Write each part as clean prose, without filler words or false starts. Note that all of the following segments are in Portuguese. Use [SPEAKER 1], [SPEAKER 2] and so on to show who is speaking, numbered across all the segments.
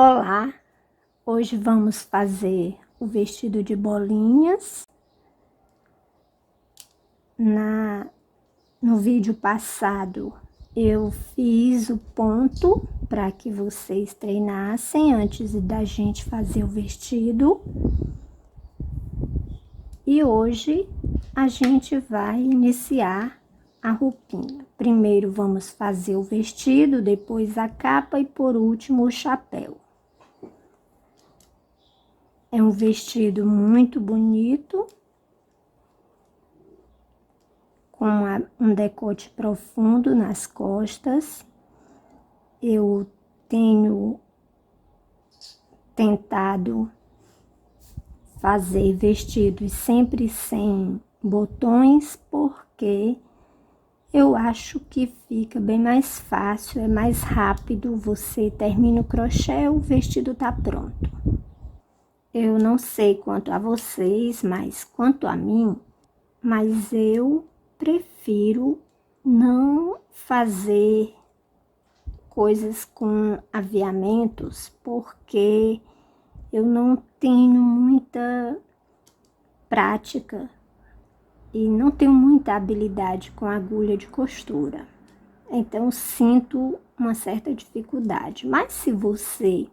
[SPEAKER 1] Olá, hoje vamos fazer o vestido de bolinhas. No vídeo passado eu fiz o ponto para que vocês treinassem antes da gente fazer o vestido. E hoje a gente vai iniciar a roupinha. Primeiro vamos fazer o vestido, depois a capa e por último o chapéu. É um vestido muito bonito, com um decote profundo nas costas. Eu tenho tentado fazer vestidos sempre sem botões, porque eu acho que fica bem mais fácil, é mais rápido, você termina o crochê, o vestido tá pronto. Eu não sei quanto a vocês, mas quanto a mim, mas eu prefiro não fazer coisas com aviamentos, porque eu não tenho muita prática e não tenho muita habilidade com agulha de costura. Então, sinto uma certa dificuldade. Mas se você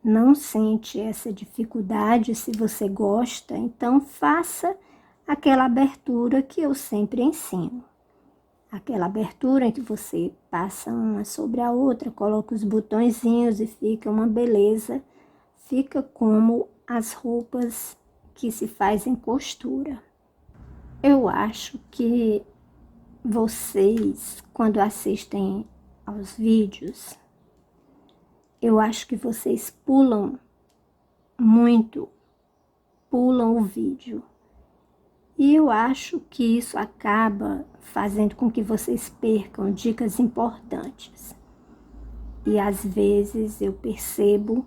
[SPEAKER 1] não sente essa dificuldade, se você gosta, então faça aquela abertura que eu sempre ensino. Aquela abertura em que você passa uma sobre a outra, coloca os botõezinhos e fica uma beleza. Fica como as roupas que se faz em costura. Eu acho que vocês, quando assistem aos vídeos, eu acho que vocês pulam o vídeo. E eu acho que isso acaba fazendo com que vocês percam dicas importantes. E às vezes eu percebo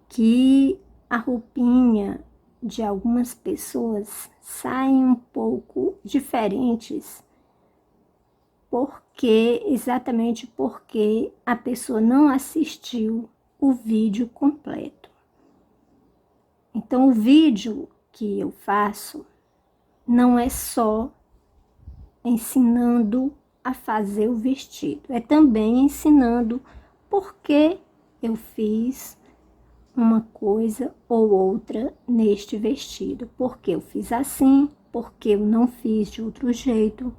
[SPEAKER 1] que a roupinha de algumas pessoas saem um pouco diferentes, exatamente porque a pessoa não assistiu o vídeo completo. Então, o vídeo que eu faço não é só ensinando a fazer o vestido, é também ensinando por que eu fiz uma coisa ou outra neste vestido, porque eu fiz assim, porque eu não fiz de outro jeito.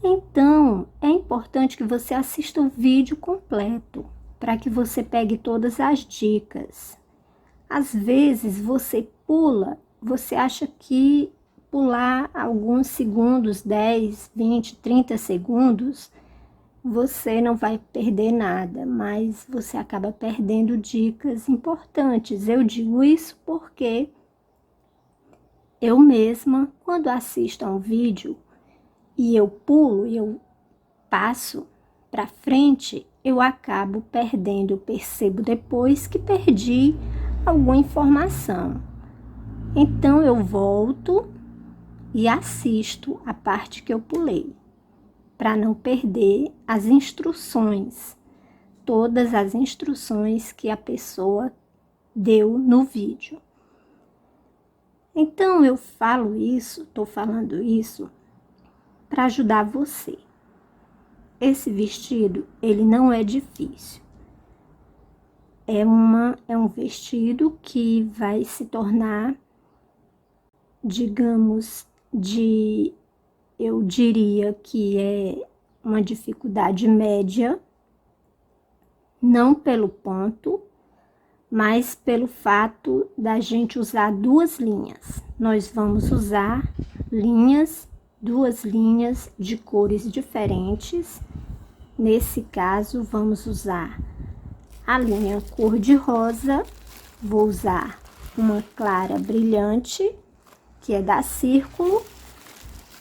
[SPEAKER 1] Então, é importante que você assista o vídeo completo, para que você pegue todas as dicas. Às vezes você pula, você acha que pular alguns segundos, 10, 20, 30 segundos, você não vai perder nada, mas você acaba perdendo dicas importantes. Eu digo isso porque eu mesma, quando assisto a um vídeo e eu pulo, e eu passo para frente, eu acabo perdendo, eu percebo depois que perdi alguma informação. Então eu volto e assisto a parte que eu pulei, para não perder as instruções, todas as instruções que a pessoa deu no vídeo. Então eu falo isso, estou falando isso para ajudar você. Esse vestido, ele não é difícil. É um vestido que vai se tornar, digamos, eu diria que é uma dificuldade média, não pelo ponto, mas pelo fato da gente usar duas linhas. Nós vamos usar duas linhas de cores diferentes. Nesse caso, vamos usar a linha cor-de-rosa, vou usar uma clara brilhante, que é da Círculo,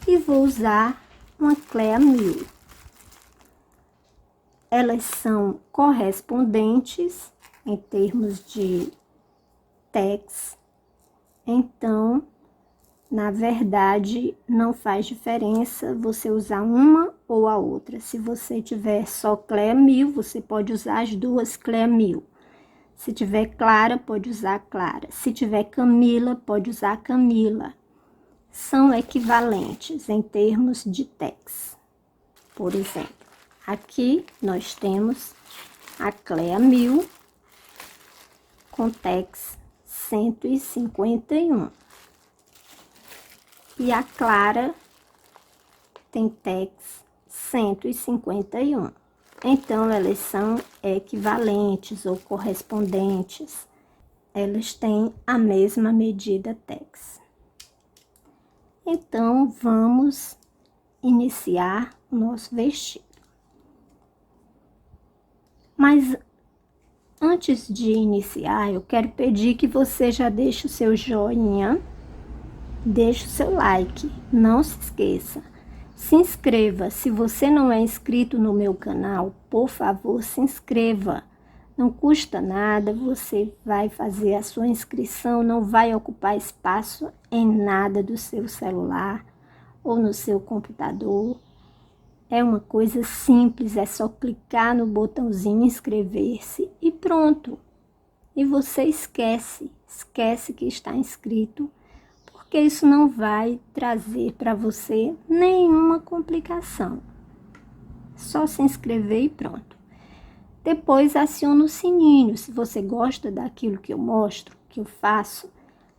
[SPEAKER 1] e vou usar uma Clea Mil. Elas são correspondentes em termos de tex, então, na verdade, não faz diferença você usar uma ou a outra. Se você tiver só Clea Mil, você pode usar as duas Clea Mil. Se tiver Clara, pode usar Clara. Se tiver Camila, pode usar Camila. São equivalentes em termos de tags. Por exemplo, aqui nós temos a Clea 1000 com tags 151. E a Clara tem tags 151. Então, elas são equivalentes ou correspondentes. Elas têm a mesma medida tags. Então, vamos iniciar o nosso vestido. Mas, antes de iniciar, eu quero pedir que você já deixe o seu joinha, deixe o seu like. Não se esqueça. Se inscreva. Se você não é inscrito no meu canal, por favor, se inscreva. Não custa nada, você vai fazer a sua inscrição, não vai ocupar espaço em nada do seu celular ou no seu computador. É uma coisa simples, é só clicar no botãozinho inscrever-se e pronto. E você esquece que está inscrito, porque isso não vai trazer para você nenhuma complicação. Só se inscrever e pronto. Depois aciona o sininho. Se você gosta daquilo que eu mostro, que eu faço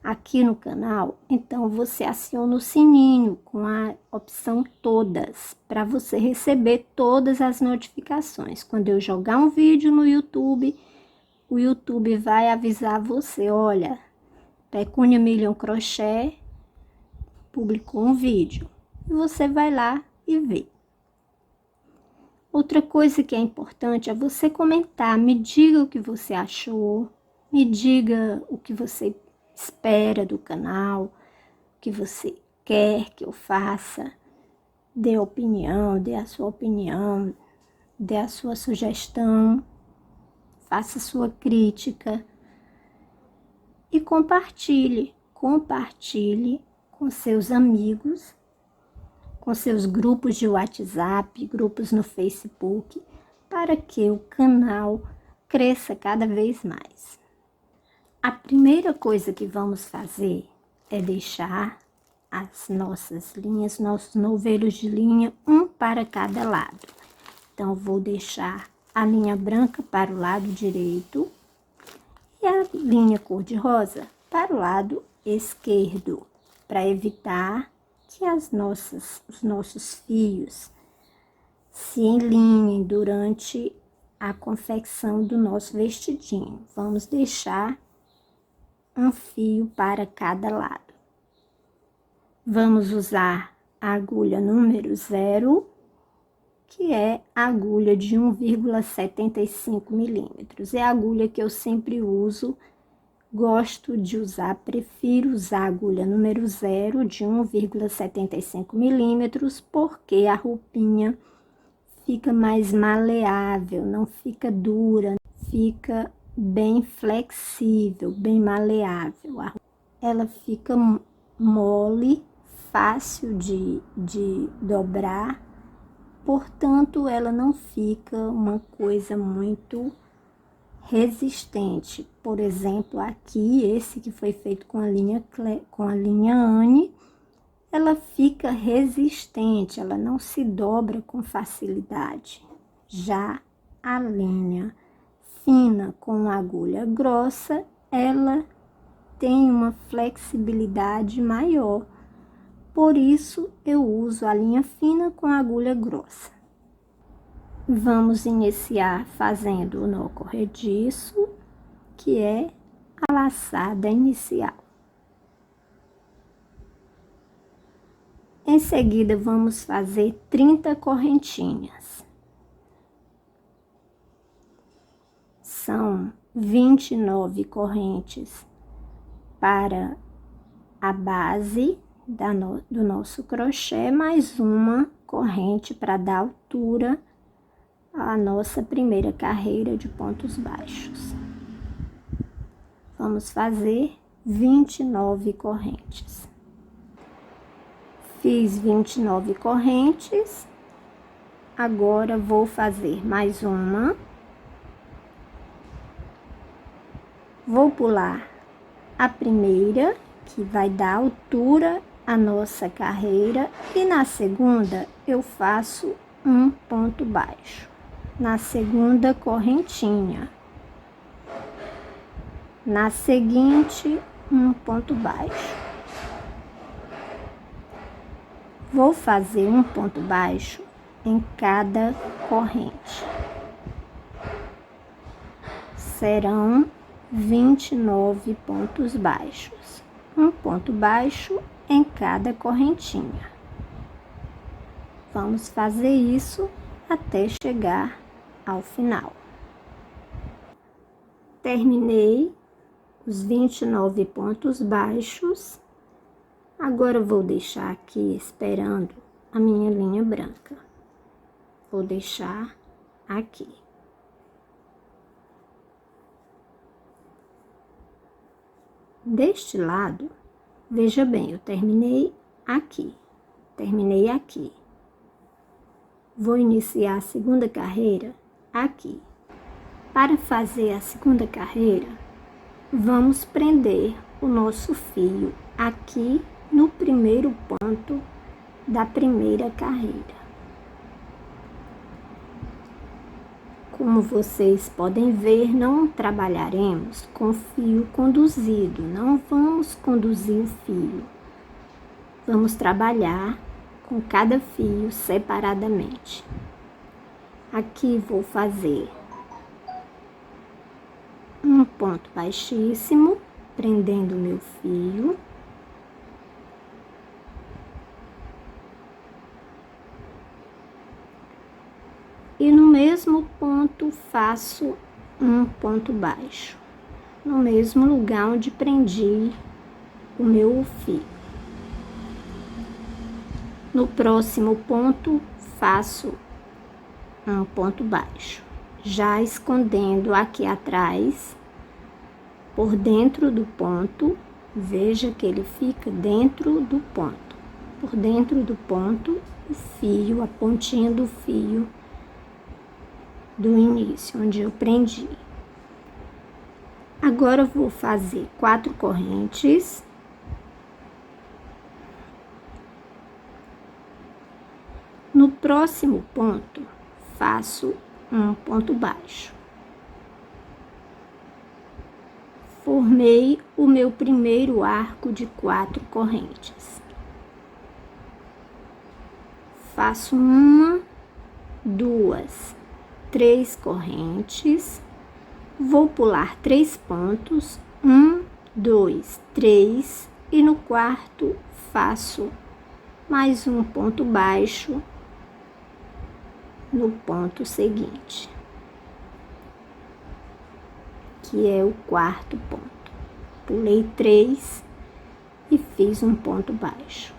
[SPEAKER 1] aqui no canal, então você aciona o sininho com a opção todas, para você receber todas as notificações. Quando eu jogar um vídeo no YouTube, o YouTube vai avisar você, olha, Pecúnia Million Crochê publicou um vídeo. E você vai lá e vê. Outra coisa que é importante é você comentar, me diga o que você achou, me diga o que você espera do canal, o que você quer que eu faça, dê opinião, dê a sua opinião, dê a sua sugestão, faça sua crítica e compartilhe com seus amigos, com seus grupos de WhatsApp, grupos no Facebook, para que o canal cresça cada vez mais. A primeira coisa que vamos fazer é deixar as nossas linhas, nossos novelos de linha, um para cada lado. Então, vou deixar a linha branca para o lado direito e a linha cor-de-rosa para o lado esquerdo, para evitar que os nossos fios se enlinhem durante a confecção do nosso vestidinho. Vamos deixar um fio para cada lado. Vamos usar a agulha número 0, que é a agulha de 1,75 milímetros. É a agulha que eu sempre uso, gosto de usar, prefiro usar a agulha número 0 de 1,75 milímetros, porque a roupinha fica mais maleável, não fica dura, fica bem flexível, bem maleável. Ela fica mole, fácil de dobrar, portanto, ela não fica uma coisa muito resistente. Por exemplo, aqui, esse que foi feito com a linha Anne, ela fica resistente, ela não se dobra com facilidade. Já a linha fina com agulha grossa, ela tem uma flexibilidade maior. Por isso, eu uso a linha fina com agulha grossa. Vamos iniciar fazendo o nó corrediço, que é a laçada inicial. Em seguida, vamos fazer 30 correntinhas. São 29 correntes para a base do nosso crochê, mais uma corrente para dar altura à nossa primeira carreira de pontos baixos. Vamos fazer 29 correntes. Fiz 29 correntes, agora vou fazer mais uma. Vou pular a primeira, que vai dar altura à nossa carreira, e na segunda eu faço um ponto baixo. Na segunda correntinha. Na seguinte, um ponto baixo. Vou fazer um ponto baixo em cada corrente. Serão 29 pontos baixos. Um ponto baixo em cada correntinha. Vamos fazer isso até chegar ao final. Terminei os 29 pontos baixos. Agora eu vou deixar aqui esperando a minha linha branca. Vou deixar aqui. Deste lado, veja bem, eu terminei aqui. Terminei aqui. Vou iniciar a segunda carreira aqui. Para fazer a segunda carreira, vamos prender o nosso fio aqui no primeiro ponto da primeira carreira. Como vocês podem ver, não trabalharemos com fio conduzido, não vamos conduzir o fio. Vamos trabalhar com cada fio separadamente. Aqui vou fazer um ponto baixíssimo, prendendo o meu fio. E no mesmo ponto faço um ponto baixo, no mesmo lugar onde prendi o meu fio. No próximo ponto faço um ponto baixo, já escondendo aqui atrás, por dentro do ponto. Veja que ele fica dentro do ponto, por dentro do ponto, o fio, a pontinha do fio do início, onde eu prendi. Agora eu vou fazer 4 correntes. No próximo ponto, faço um ponto baixo. Formei o meu primeiro arco de 4 correntes. Faço 1, 2, 3 correntes, vou pular 3 pontos, 1, 2, 3, e no quarto faço mais um ponto baixo no ponto seguinte, que é o quarto ponto. Pulei 3 e fiz um ponto baixo.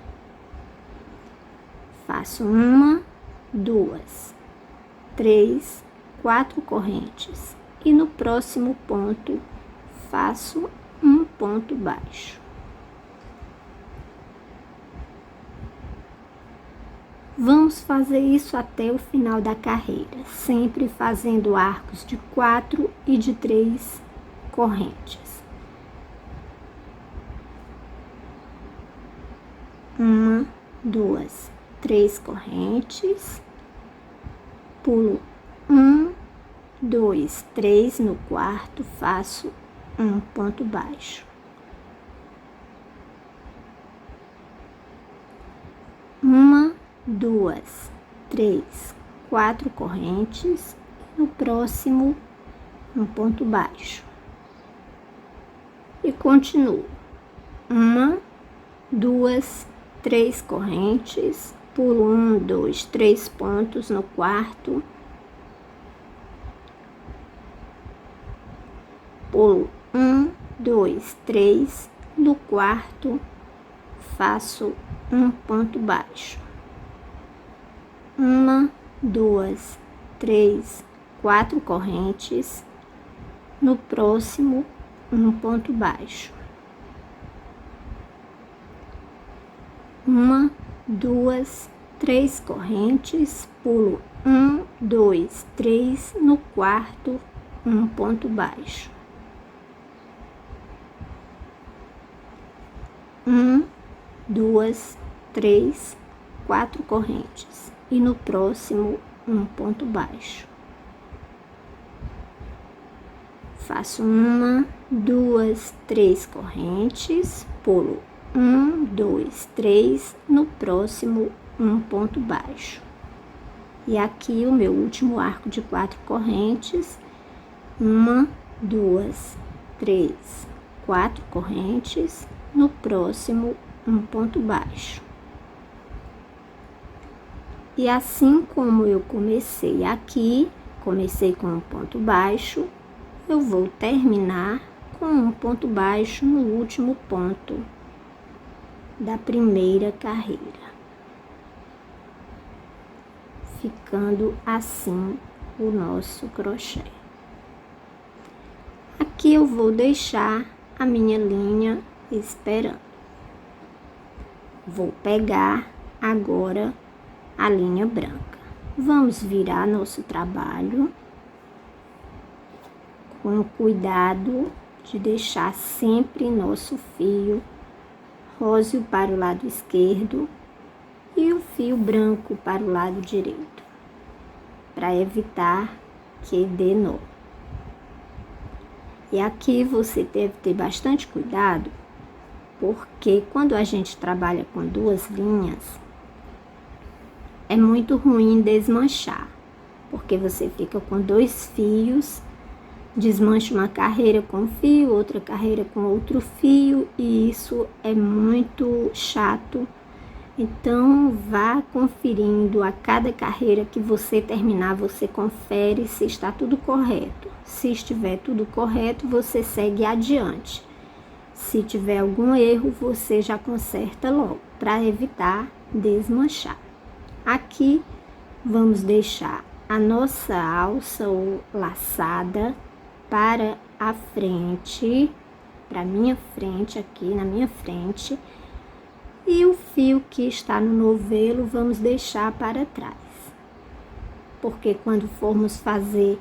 [SPEAKER 1] Faço 1, 2, 3, 4 correntes, e no próximo ponto faço um ponto baixo. Vamos fazer isso até o final da carreira, sempre fazendo arcos de 4 e de 3 correntes. 1, 2, 3 correntes. Pulo 1, 2, 3, no quarto faço um ponto baixo. 1, 2, 3, 4 correntes, no próximo um ponto baixo. E continuo. 1, 2, 3 correntes, pulo 1, 2, 3 pontos no quarto, pulo 1, 2, 3, no quarto faço um ponto baixo. 1, 2, 3, 4 correntes, no próximo um ponto baixo. 1, 2, 3 correntes, pulo 1, 2, 3, no quarto um ponto baixo. 1, 2, 3, 4 correntes. E no próximo, um ponto baixo. Faço 1, 2, 3 correntes, pulo 1, 2, 3, no próximo, um ponto baixo. E aqui o meu último arco de 4 correntes, 1, 2, 3, 4 correntes, no próximo, um ponto baixo. E assim como eu comecei aqui, comecei com um ponto baixo, eu vou terminar com um ponto baixo no último ponto da primeira carreira. Ficando assim o nosso crochê. Aqui eu vou deixar a minha linha esperando. Vou pegar agora a linha branca. Vamos virar nosso trabalho com cuidado de deixar sempre nosso fio róseo para o lado esquerdo e o fio branco para o lado direito, para evitar que dê nó. E aqui você deve ter bastante cuidado, porque quando a gente trabalha com duas linhas, é muito ruim desmanchar, porque você fica com dois fios, desmancha uma carreira com um fio, outra carreira com outro fio, e isso é muito chato. Então, vá conferindo a cada carreira que você terminar, você confere se está tudo correto. Se estiver tudo correto, você segue adiante. Se tiver algum erro, você já conserta logo, para evitar desmanchar. Aqui, vamos deixar a nossa alça ou laçada para a frente, para minha frente, aqui na minha frente. E o fio que está no novelo vamos deixar para trás, porque quando formos fazer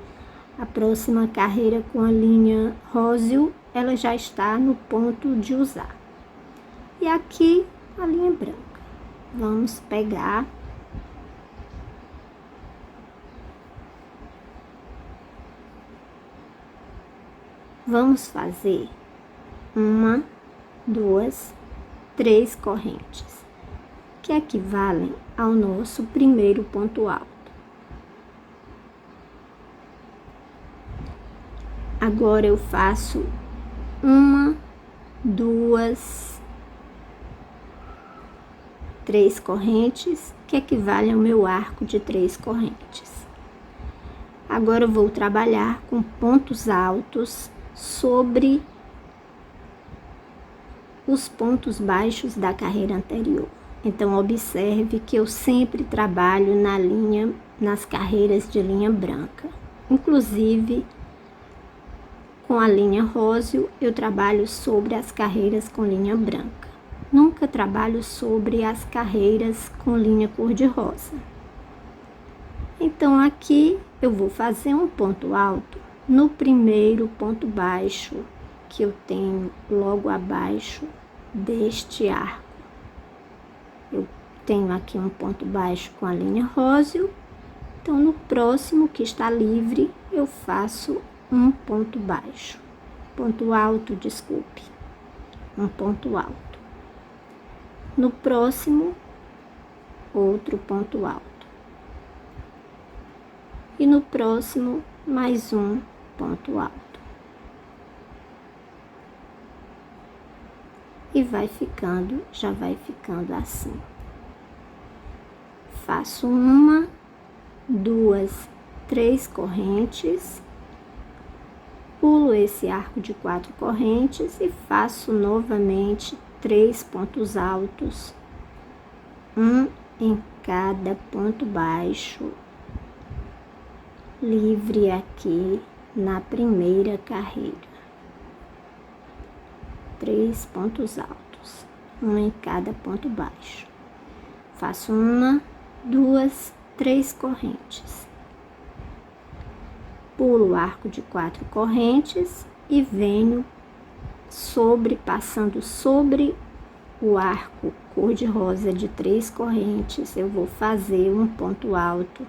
[SPEAKER 1] a próxima carreira com a linha róseo, ela já está no ponto de usar. E aqui a linha branca. Vamos pegar vamos fazer 1, 2, 3 correntes, que equivalem ao nosso primeiro ponto alto. Agora eu faço 1, 2, 3 correntes, que equivalem ao meu arco de 3 correntes. Agora eu vou trabalhar com pontos altos sobre os pontos baixos da carreira anterior. Então, observe que eu sempre trabalho nas carreiras de linha branca. Inclusive, com a linha róseo, eu trabalho sobre as carreiras com linha branca. Nunca trabalho sobre as carreiras com linha cor-de-rosa. Então, aqui eu vou fazer um ponto alto no primeiro ponto baixo que eu tenho logo abaixo deste arco. Eu tenho aqui um ponto baixo com a linha róseo, então no próximo que está livre eu faço um ponto baixo, ponto alto, desculpe, um ponto alto. No próximo, outro ponto alto. E no próximo, mais um ponto alto. E já vai ficando assim. Faço 1, 2, 3 correntes, pulo esse arco de 4 correntes e faço novamente 3 pontos altos, um em cada ponto baixo, livre aqui na primeira carreira. 3 pontos altos, um em cada ponto baixo. Faço 1, 2, 3 correntes. Pulo o arco de 4 correntes e venho passando sobre o arco cor-de-rosa de 3 correntes, eu vou fazer um ponto alto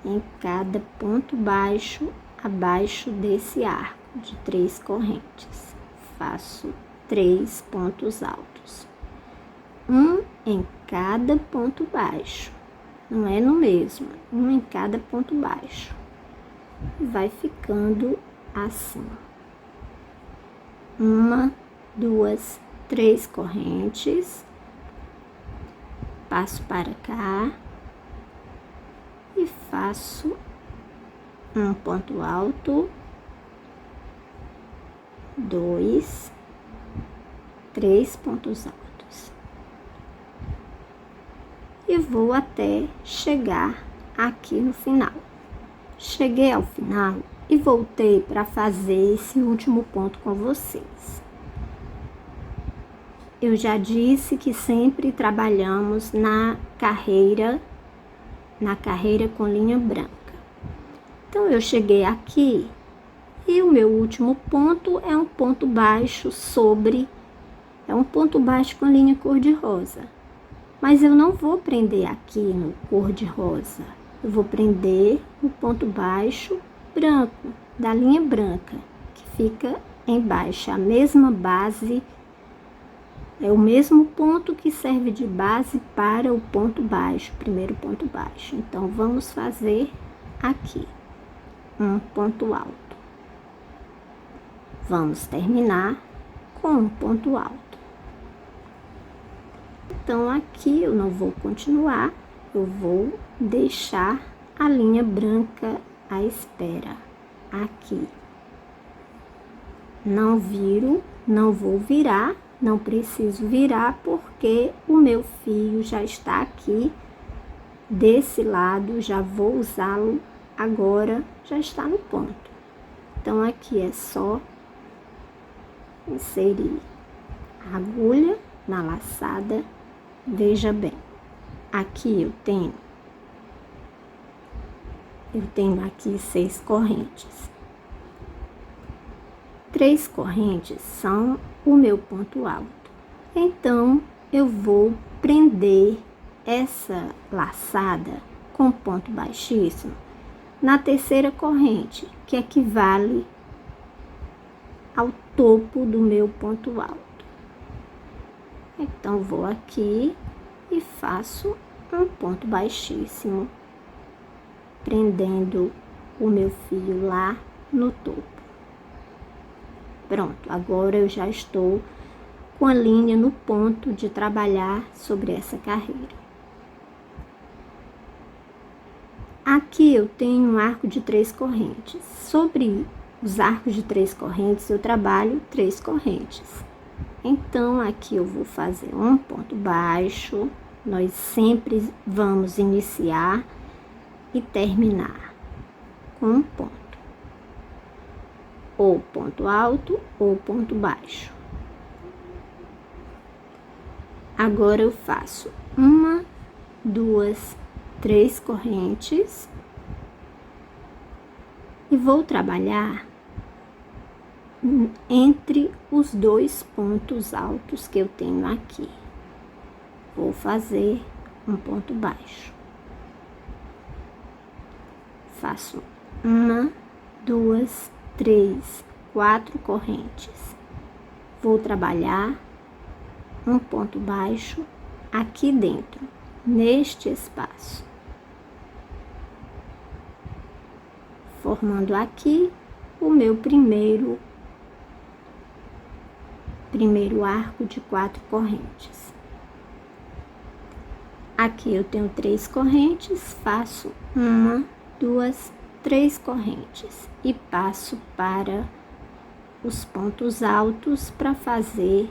[SPEAKER 1] em cada ponto baixo abaixo desse arco de 3 correntes. Faço 3 pontos altos, um em cada ponto baixo, não é no mesmo, um em cada ponto baixo. Vai ficando assim. 1, 2, 3 correntes, passo para cá e faço um ponto alto, 2, 3 pontos altos e vou até chegar aqui no final. Cheguei ao final e voltei para fazer esse último ponto com vocês. Eu já disse que sempre trabalhamos na carreira com linha branca. Então, eu cheguei aqui e o meu último ponto é um ponto baixo é um ponto baixo com linha cor-de-rosa. Mas eu não vou prender aqui no cor-de-rosa, eu vou prender no ponto baixo branco, da linha branca, que fica embaixo, a mesma base, é o mesmo ponto que serve de base para o ponto baixo, primeiro ponto baixo. Então, vamos fazer aqui um ponto alto. Vamos terminar com um ponto alto. Então, aqui eu não vou continuar, eu vou deixar a linha branca à espera, aqui. Não viro, não vou virar, não preciso virar, porque o meu fio já está aqui desse lado, já vou usá-lo agora, já está no ponto. Então, aqui é só inserir a agulha na laçada. Veja bem, aqui eu tenho aqui 6 correntes. 3 correntes são o meu ponto alto. Então, eu vou prender essa laçada com ponto baixíssimo na terceira corrente, que equivale ao topo do meu ponto alto. Então, vou aqui e faço um ponto baixíssimo, prendendo o meu fio lá no topo. Pronto, agora eu já estou com a linha no ponto de trabalhar sobre essa carreira. Aqui eu tenho um arco de 3 correntes. Sobre os arcos de 3 correntes, eu trabalho 3 correntes. Então, aqui eu vou fazer um ponto baixo. Nós sempre vamos iniciar e terminar com um ponto. Ou ponto alto ou ponto baixo. Agora eu faço 1, 2, 3 correntes e vou trabalhar entre os 2 pontos altos que eu tenho aqui. Vou fazer um ponto baixo. Faço 1, 2, 3, 4 correntes. Vou trabalhar um ponto baixo aqui dentro, neste espaço, formando aqui o meu primeiro arco de 4 correntes. Aqui eu tenho 3 correntes, faço 1, 2, 3 correntes e passo para os pontos altos para fazer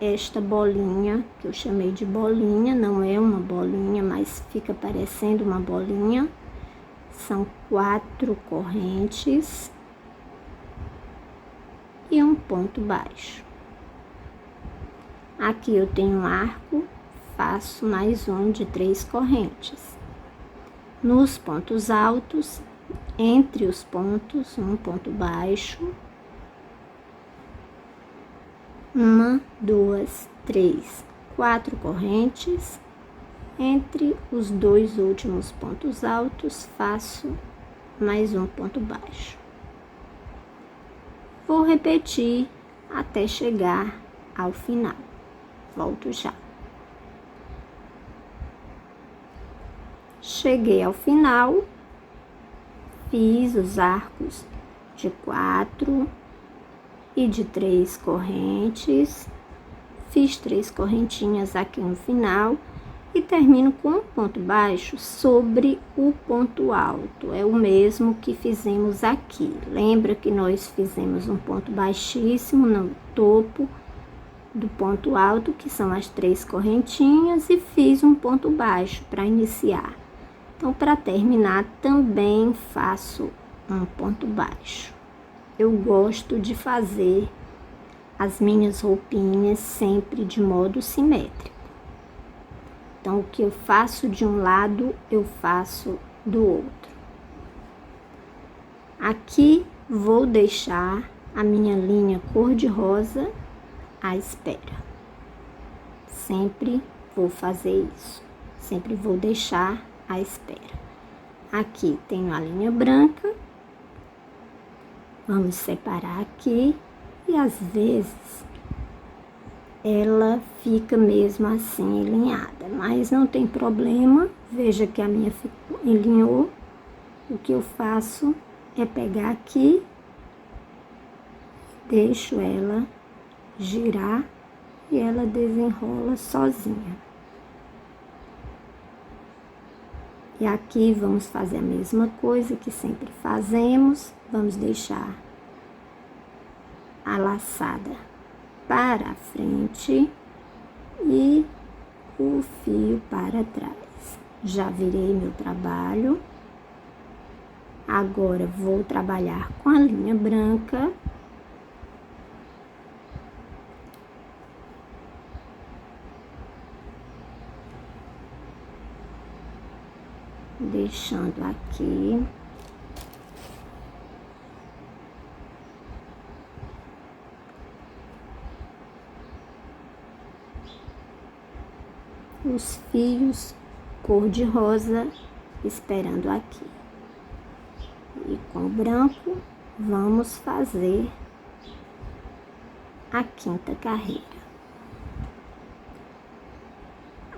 [SPEAKER 1] esta bolinha, que eu chamei de bolinha, não é uma bolinha, mas fica parecendo uma bolinha. São 4 correntes e um ponto baixo. Aqui eu tenho um arco, faço mais um de 3 correntes. Nos pontos altos, entre os pontos, um ponto baixo. 1, 2, 3, 4 correntes. Entre os dois últimos pontos altos, faço mais um ponto baixo. Vou repetir até chegar ao final. Volto já. Cheguei ao final, fiz os arcos de 4 e de 3 correntes, fiz 3 correntinhas aqui no final e termino com um ponto baixo sobre o ponto alto. É o mesmo que fizemos aqui. Lembra que nós fizemos um ponto baixíssimo no topo do ponto alto, que são as 3 correntinhas, e fiz um ponto baixo para iniciar. Então, para terminar, também faço um ponto baixo. Eu gosto de fazer as minhas roupinhas sempre de modo simétrico. Então, o que eu faço de um lado, eu faço do outro. Aqui, vou deixar a minha linha cor-de-rosa à espera. Sempre vou fazer isso. Sempre vou deixar à espera. Aqui, tenho a linha branca. Vamos separar aqui. E, às vezes, ela fica mesmo assim alinhada, mas não tem problema. Veja que a minha alinhou. O que eu faço é pegar aqui, deixo ela girar e ela desenrola sozinha. E aqui vamos fazer a mesma coisa que sempre fazemos. Vamos deixar a laçada para a frente e o fio para trás. Já virei meu trabalho. Agora, vou trabalhar com a linha branca. Deixando aqui. Os fios cor-de-rosa esperando aqui. E com o branco, vamos fazer a quinta carreira.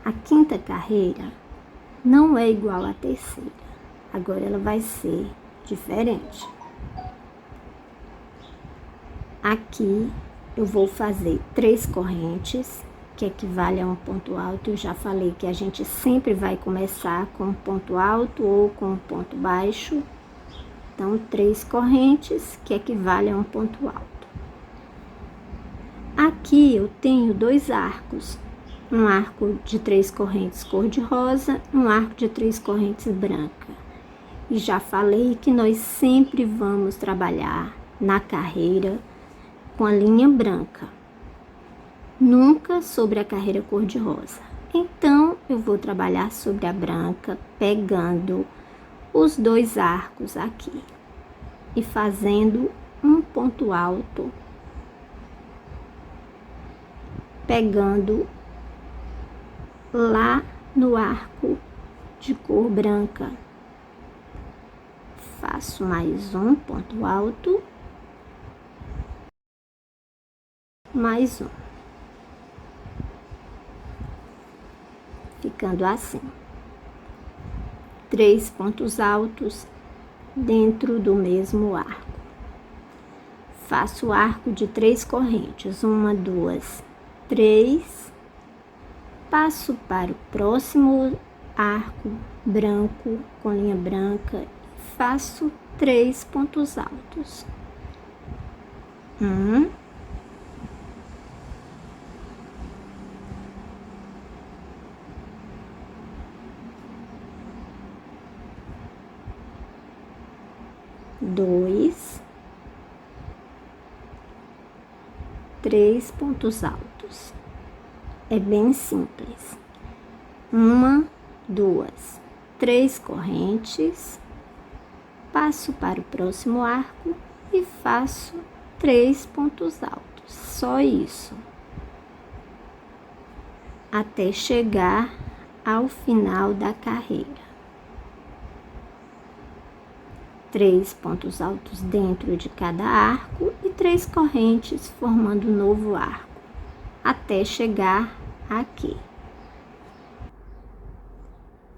[SPEAKER 1] A quinta carreira não é igual à terceira. Agora ela vai ser diferente. Aqui eu vou fazer 3 correntes, que equivale a um ponto alto. Eu já falei que a gente sempre vai começar com um ponto alto ou com um ponto baixo. Então, 3 correntes, que equivale a um ponto alto. Aqui eu tenho 2 arcos. Um arco de 3 correntes cor-de-rosa, um arco de 3 correntes branca. E já falei que nós sempre vamos trabalhar na carreira com a linha branca. Nunca sobre a carreira cor-de-rosa. Então, eu vou trabalhar sobre a branca, pegando os 2 arcos aqui e fazendo um ponto alto, pegando lá no arco de cor branca. Faço mais um ponto alto, mais um, ficando assim. 3 pontos altos dentro do mesmo arco. Faço o arco de 3 correntes, 1, 2, 3. Passo para o próximo arco branco com linha branca e faço 3 pontos altos. 1, 2, 3 pontos altos. É bem simples. 1, 2, 3 correntes, passo para o próximo arco e faço 3 pontos altos. Só isso. até chegar ao final da carreira. 3 pontos altos dentro de cada arco e 3 correntes formando um novo arco, até chegar aqui.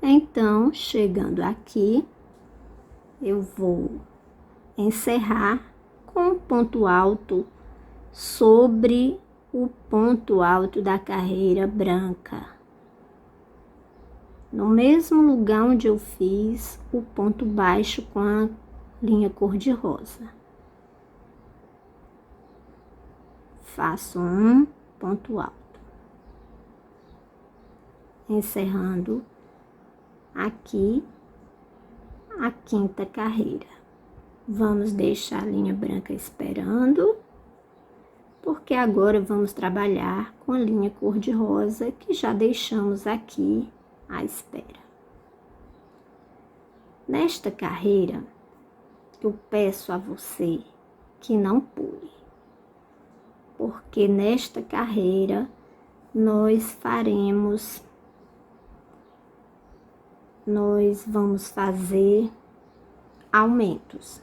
[SPEAKER 1] Então, chegando aqui, eu vou encerrar com um ponto alto sobre o ponto alto da carreira branca, no mesmo lugar onde eu fiz o ponto baixo com a linha cor-de-rosa. Faço um ponto alto, encerrando aqui a quinta carreira. Vamos deixar a linha branca esperando, porque agora vamos trabalhar com a linha cor-de-rosa que já deixamos aqui à espera. Nesta carreira, eu peço a você que não pule, porque nesta carreira nós vamos fazer aumentos.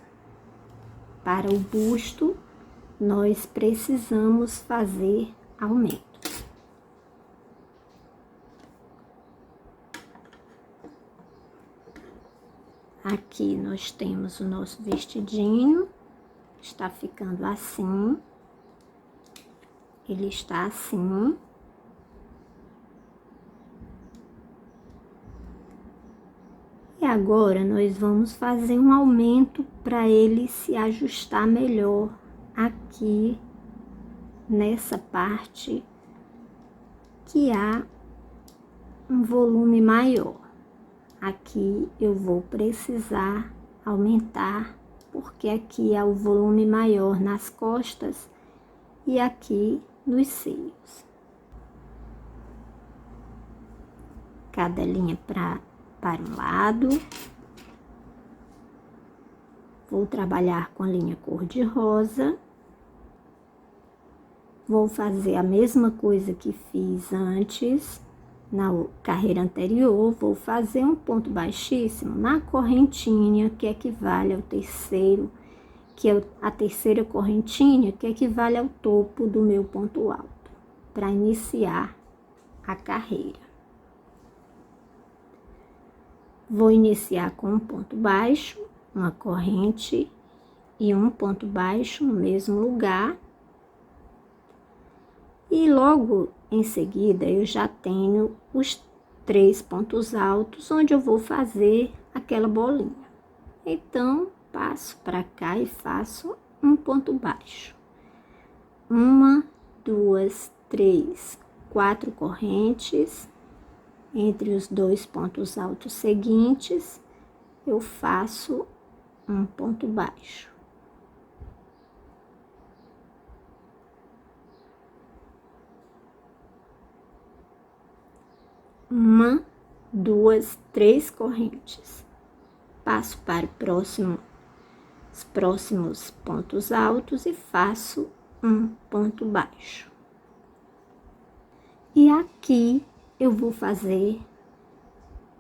[SPEAKER 1] Para o busto, nós precisamos fazer aumentos. Aqui nós temos o nosso vestidinho, está ficando assim, ele está assim. E agora nós vamos fazer um aumento para ele se ajustar melhor aqui nessa parte que há um volume maior. Aqui eu vou precisar aumentar, porque aqui há o volume maior nas costas e aqui nos seios. Cada linha para um lado. Vou trabalhar com a linha cor-de-rosa. Vou fazer a mesma coisa que fiz antes, na carreira anterior. Vou fazer um ponto baixíssimo na correntinha, que equivale ao terceiro, que é a terceira correntinha, que equivale ao topo do meu ponto alto, para iniciar a carreira. Vou iniciar com um ponto baixo, uma corrente e um ponto baixo no mesmo lugar. E logo em seguida eu já tenho os 3 pontos altos onde eu vou fazer aquela bolinha. Então, passo para cá e faço um ponto baixo. 1, 2, 3, 4 correntes. Entre os 2 pontos altos seguintes, eu faço um ponto baixo. Uma, 2, 3 correntes. Passo para os próximos pontos altos e faço um ponto baixo. E aqui eu vou fazer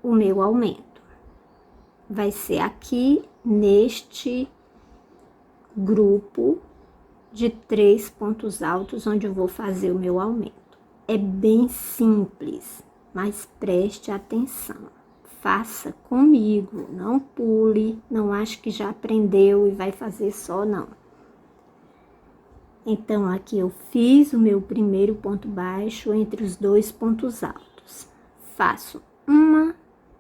[SPEAKER 1] o meu aumento. Vai ser aqui neste grupo de 3 pontos altos onde eu vou fazer o meu aumento. É bem simples, mas preste atenção. Faça comigo, não pule, não ache que já aprendeu e vai fazer só, não. Então, aqui eu fiz o meu primeiro ponto baixo entre os 2 pontos altos. Faço 1,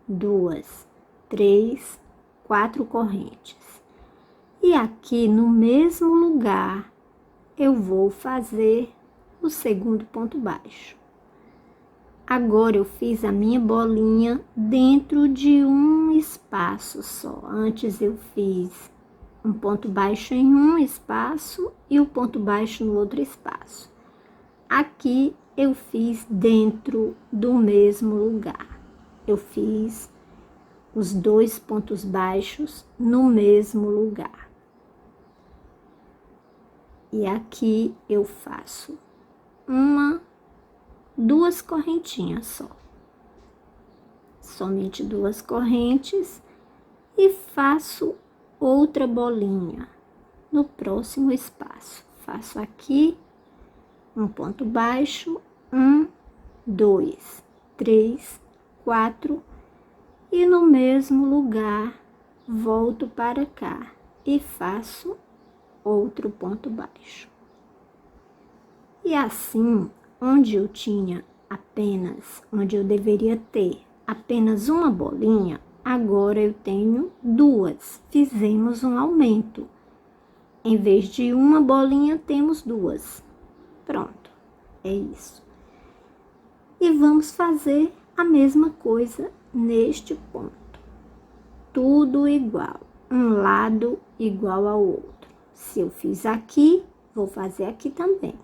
[SPEAKER 1] 2, 3, 4 correntes. E aqui no mesmo lugar, eu vou fazer o segundo ponto baixo. Agora, eu fiz a minha bolinha dentro de um espaço só. Antes eu fiz um ponto baixo em um espaço e o ponto baixo no outro espaço. Aqui eu fiz dentro do mesmo lugar. Eu fiz os 2 pontos baixos no mesmo lugar. E aqui eu faço 1, 2 correntinhas só. Somente 2 correntes e faço outra bolinha no próximo espaço. Faço aqui um ponto baixo, 1, 2, 3, 4 e no mesmo lugar volto para cá e faço outro ponto baixo. E assim, onde eu deveria ter apenas uma bolinha, agora eu tenho 2. Fizemos um aumento. Em vez de uma bolinha, temos 2. Pronto, é isso. E vamos fazer a mesma coisa neste ponto. Tudo igual, um lado igual ao outro. Se eu fiz aqui, vou fazer aqui também.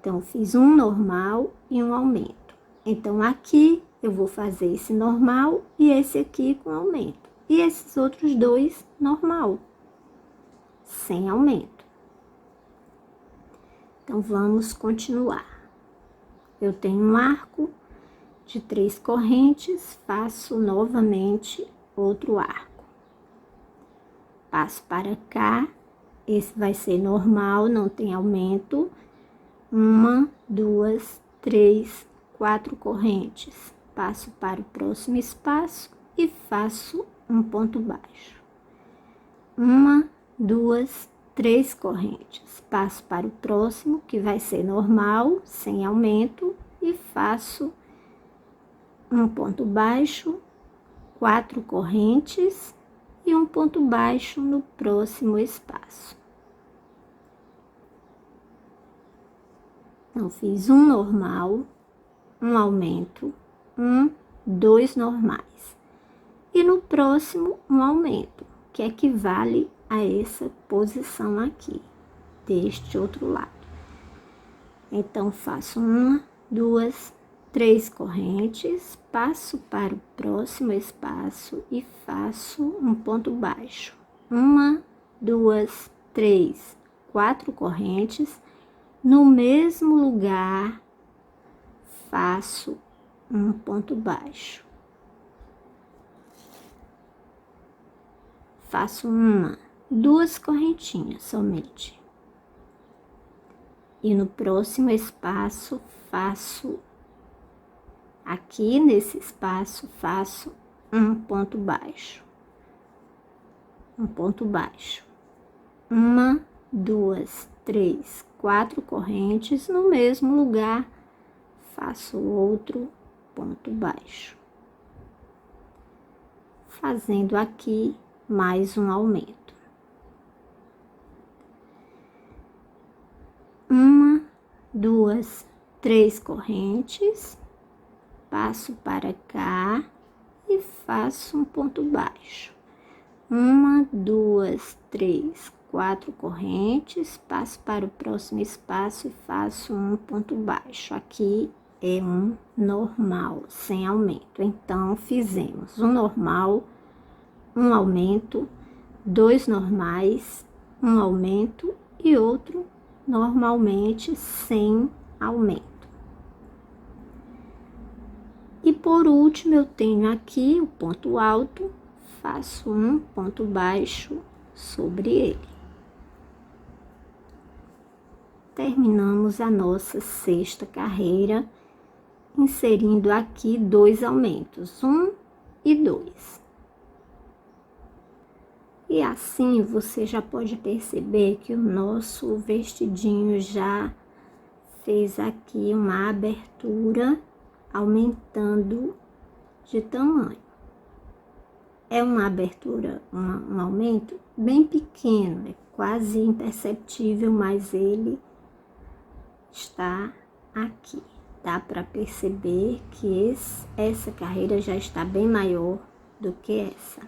[SPEAKER 1] Então, fiz um normal e um aumento. Então, aqui eu vou fazer esse normal e esse aqui com aumento. E esses outros 2 normal, sem aumento. Então, vamos continuar. Eu tenho um arco de 3 correntes, faço novamente outro arco. Passo para cá, esse vai ser normal, não tem aumento. 1, 2, 3, 4 correntes. Passo para o próximo espaço e faço um ponto baixo. 1, 2, 3 correntes. Passo para o próximo, que vai ser normal, sem aumento, e faço um ponto baixo, 4 correntes e um ponto baixo no próximo espaço. Então, fiz um normal, um aumento, 2 normais. E no próximo, um aumento, que equivale a essa posição aqui, deste outro lado. Então, faço 1, 2, 3 correntes, passo para o próximo espaço e faço um ponto baixo. 1, 2, 3, 4 correntes. No mesmo lugar, faço um ponto baixo. Faço 1, 2 correntinhas somente. E no próximo espaço, faço aqui nesse espaço, faço um ponto baixo. Um ponto baixo. 1, 2, 3, 4 correntes, no mesmo lugar, faço outro ponto baixo. Fazendo aqui mais um aumento. 1, 2, 3 correntes, passo para cá e faço um ponto baixo. 1, 2, 3, 4 correntes, passo para o próximo espaço e faço um ponto baixo. Aqui é um normal, sem aumento. Então, fizemos um normal, um aumento, 2 normais, um aumento e outro normalmente sem aumento. E por último, eu tenho aqui o ponto alto, faço um ponto baixo sobre ele. Terminamos a nossa 6ª carreira, inserindo aqui 2 aumentos, 1 e 2. E assim você já pode perceber que o nosso vestidinho já fez aqui uma abertura, aumentando de tamanho. É uma abertura, um aumento bem pequeno, é quase imperceptível, mas ele está aqui. Dá para perceber que essa carreira já está bem maior do que essa.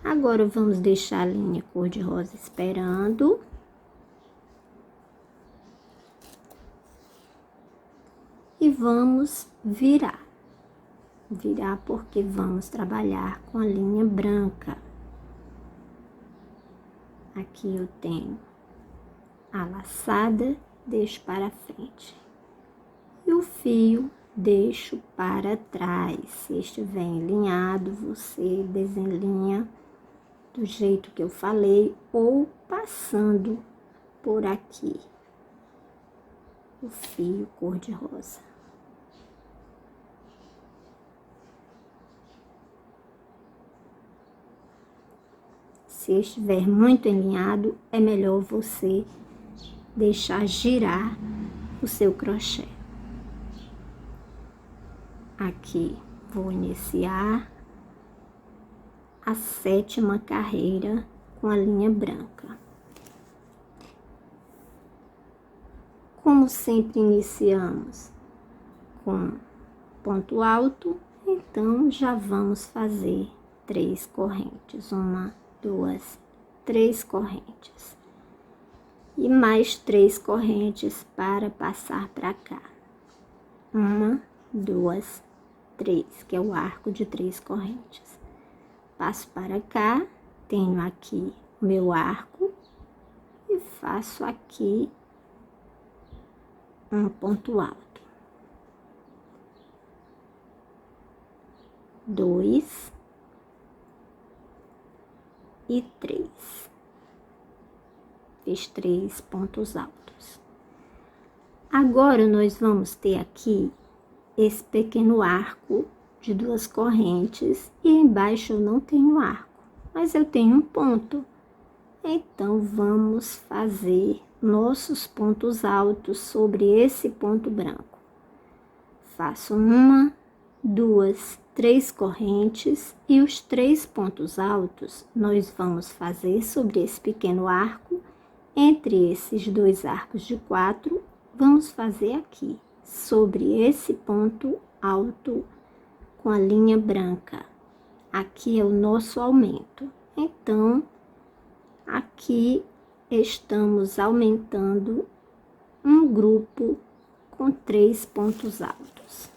[SPEAKER 1] Agora, vamos deixar a linha cor-de-rosa esperando. E vamos virar. Virar porque vamos trabalhar com a linha branca. Aqui eu tenho a laçada deixo para frente e o fio deixo para trás. Se estiver alinhado, você desenlinha do jeito que eu falei ou passando por aqui o fio cor-de-rosa. Se estiver muito alinhado, é melhor você deixar girar o seu crochê. Aqui vou iniciar a 7ª carreira com a linha branca. Como sempre iniciamos com ponto alto, então já vamos fazer 3 correntes. 1, 2, 3 correntes. E mais 3 correntes para passar para cá. 1, 2, 3, que é o arco de 3 correntes. Passo para cá, tenho aqui o meu arco e faço aqui um ponto alto. 2 e 3. Fiz 3 pontos altos. Agora, nós vamos ter aqui esse pequeno arco de 2 correntes e embaixo eu não tenho arco, mas eu tenho um ponto. Então, vamos fazer nossos pontos altos sobre esse ponto branco. Faço 1, 2, 3 correntes e os 3 pontos altos nós vamos fazer sobre esse pequeno arco. Entre esses 2 arcos de 4, vamos fazer aqui, sobre esse ponto alto com a linha branca. Aqui é o nosso aumento. Então, aqui estamos aumentando um grupo com 3 pontos altos.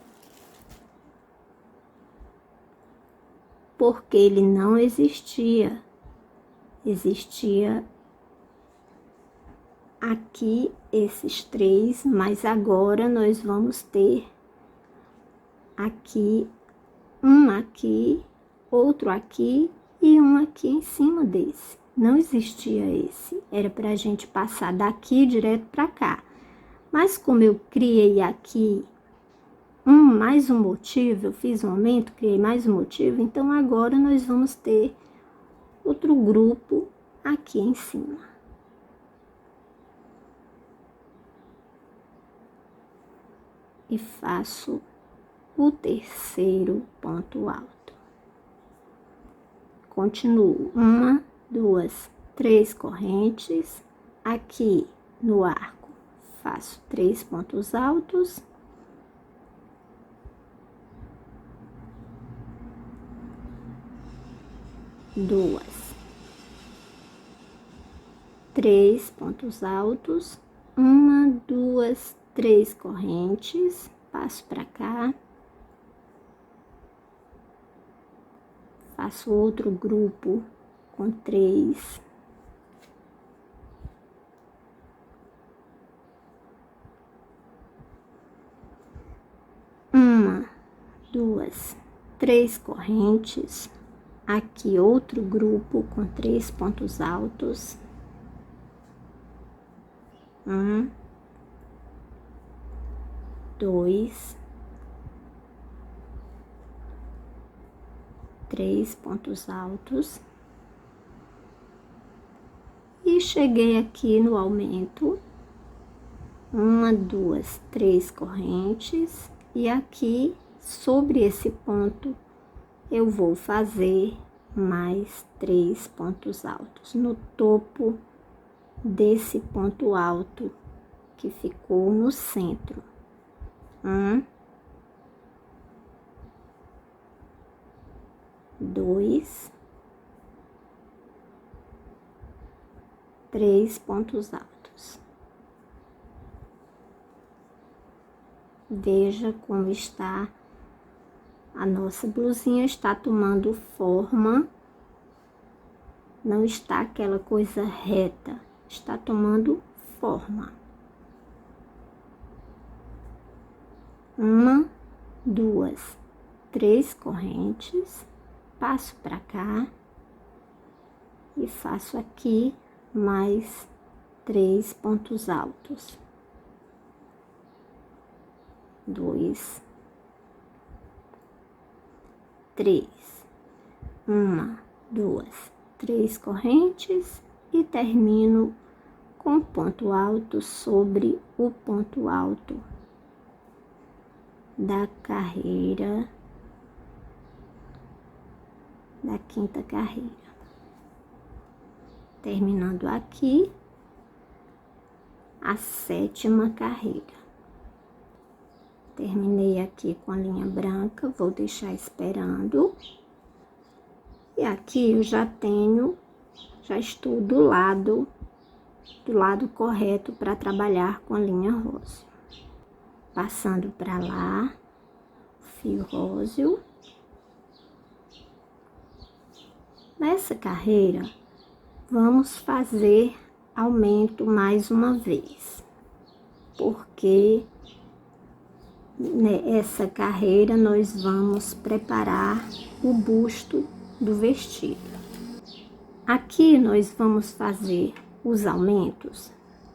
[SPEAKER 1] Porque ele não existia. Existia aqui esses 3, mas agora nós vamos ter aqui, um aqui, outro aqui e um aqui em cima desse. Não existia esse, era pra gente passar daqui direto pra cá. Mas como eu criei aqui mais um motivo, eu fiz um aumento, criei mais um motivo, então agora nós vamos ter outro grupo aqui em cima. E faço o 3º ponto alto. Continuo 1, 2, 3 correntes. Aqui no arco faço 3 pontos altos. Duas, 3 pontos altos. 1, 2, 3 correntes, passo para cá, faço outro grupo com 3, uma, 2, 3 correntes, aqui outro grupo com 3 pontos altos, 1, 2, 3 pontos altos e cheguei aqui no aumento, 1, 2, 3 correntes e aqui sobre esse ponto eu vou fazer mais 3 pontos altos no topo desse ponto alto que ficou no centro. 1, 2, 3 pontos altos. Veja como está a nossa blusinha, está tomando forma, não está aquela coisa reta, está tomando forma. 1, 2, 3 correntes, passo para cá e faço aqui mais 3 pontos altos. 2, 3, 1, 2, 3 correntes e termino com ponto alto sobre o ponto alto da carreira, da quinta carreira. Terminando aqui a 7ª carreira. Terminei aqui com a linha branca, vou deixar esperando. E aqui eu já estou do lado correto para trabalhar com a linha rosa. Passando para lá, fio róseo. Nessa carreira, vamos fazer aumento mais uma vez, porque nessa carreira nós vamos preparar o busto do vestido. Aqui nós vamos fazer os aumentos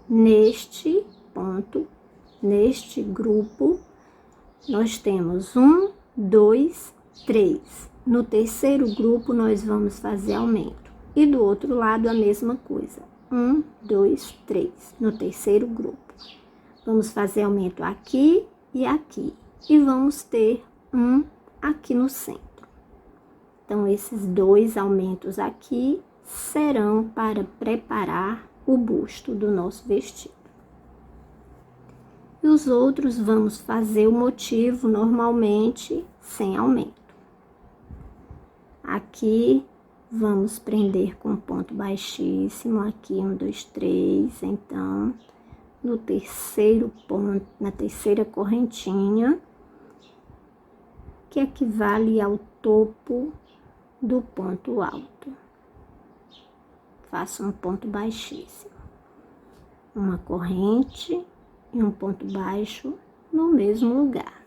[SPEAKER 1] neste ponto, neste grupo. Nós temos 1, 2, 3. No terceiro grupo nós vamos fazer aumento. E do outro lado a mesma coisa. 1, 2, 3. No terceiro grupo. Vamos fazer aumento aqui e aqui. E vamos ter um aqui no centro. Então, esses 2 aumentos aqui serão para preparar o busto do nosso vestido. E os outros vamos fazer o motivo normalmente sem aumento. Aqui vamos prender com ponto baixíssimo, aqui 1, 2, 3, então no terceiro ponto, na terceira correntinha, que equivale ao topo do ponto alto. Faço um ponto baixíssimo, uma corrente e um ponto baixo no mesmo lugar.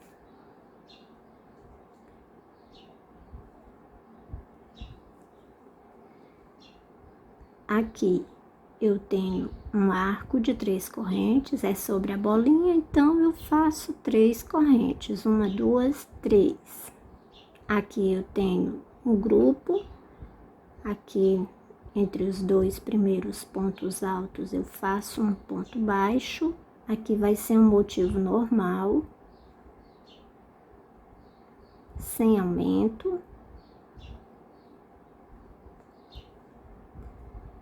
[SPEAKER 1] Aqui eu tenho um arco de 3 correntes, é sobre a bolinha, então eu faço 3 correntes, 1, 2, 3. Aqui eu tenho um grupo, aqui entre os 2 primeiros pontos altos eu faço um ponto baixo, aqui vai ser um motivo normal, sem aumento.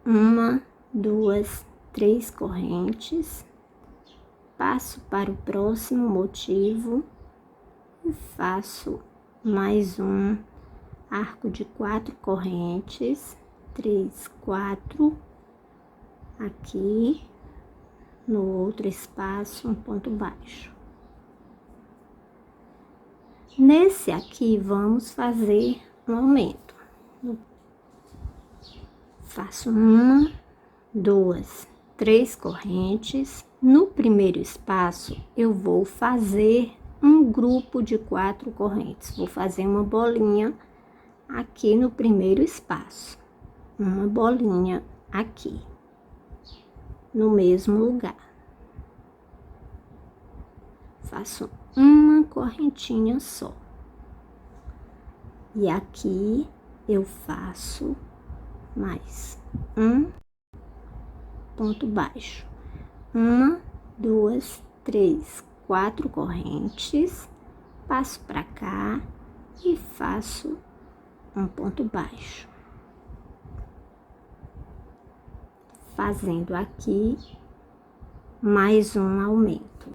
[SPEAKER 1] 1, 2, 3 correntes, passo para o próximo motivo e faço mais um arco de 4 correntes, 3, 4, aqui, no outro espaço, um ponto baixo. Nesse aqui, vamos fazer um aumento. Faço 1, 2, 3 correntes. No primeiro espaço, eu vou fazer um grupo de 4 correntes. Vou fazer uma bolinha aqui no primeiro espaço. Uma bolinha aqui, no mesmo lugar. Faço uma correntinha só. E aqui eu faço mais um ponto baixo. 1, 2, 3, 4 correntes, passo para cá e faço um ponto baixo. Fazendo aqui mais um aumento.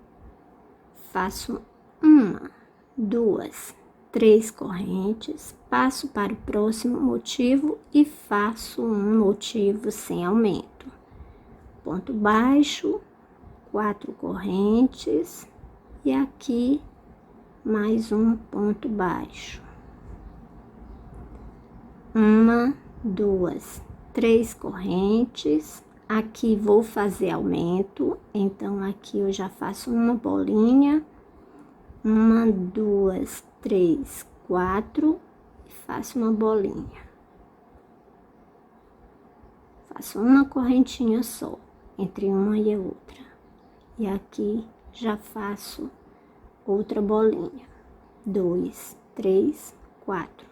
[SPEAKER 1] Faço 1, 2, 3 correntes, passo para o próximo motivo e faço um motivo sem aumento. Ponto baixo, 4 correntes e aqui mais um ponto baixo. 1, 2, 3 correntes, Aqui vou fazer aumento, então aqui eu já faço uma bolinha, 1, 2, 3, 4, e faço uma bolinha. Faço uma correntinha só, entre uma e a outra. E aqui já faço outra bolinha, 2, 3, 4.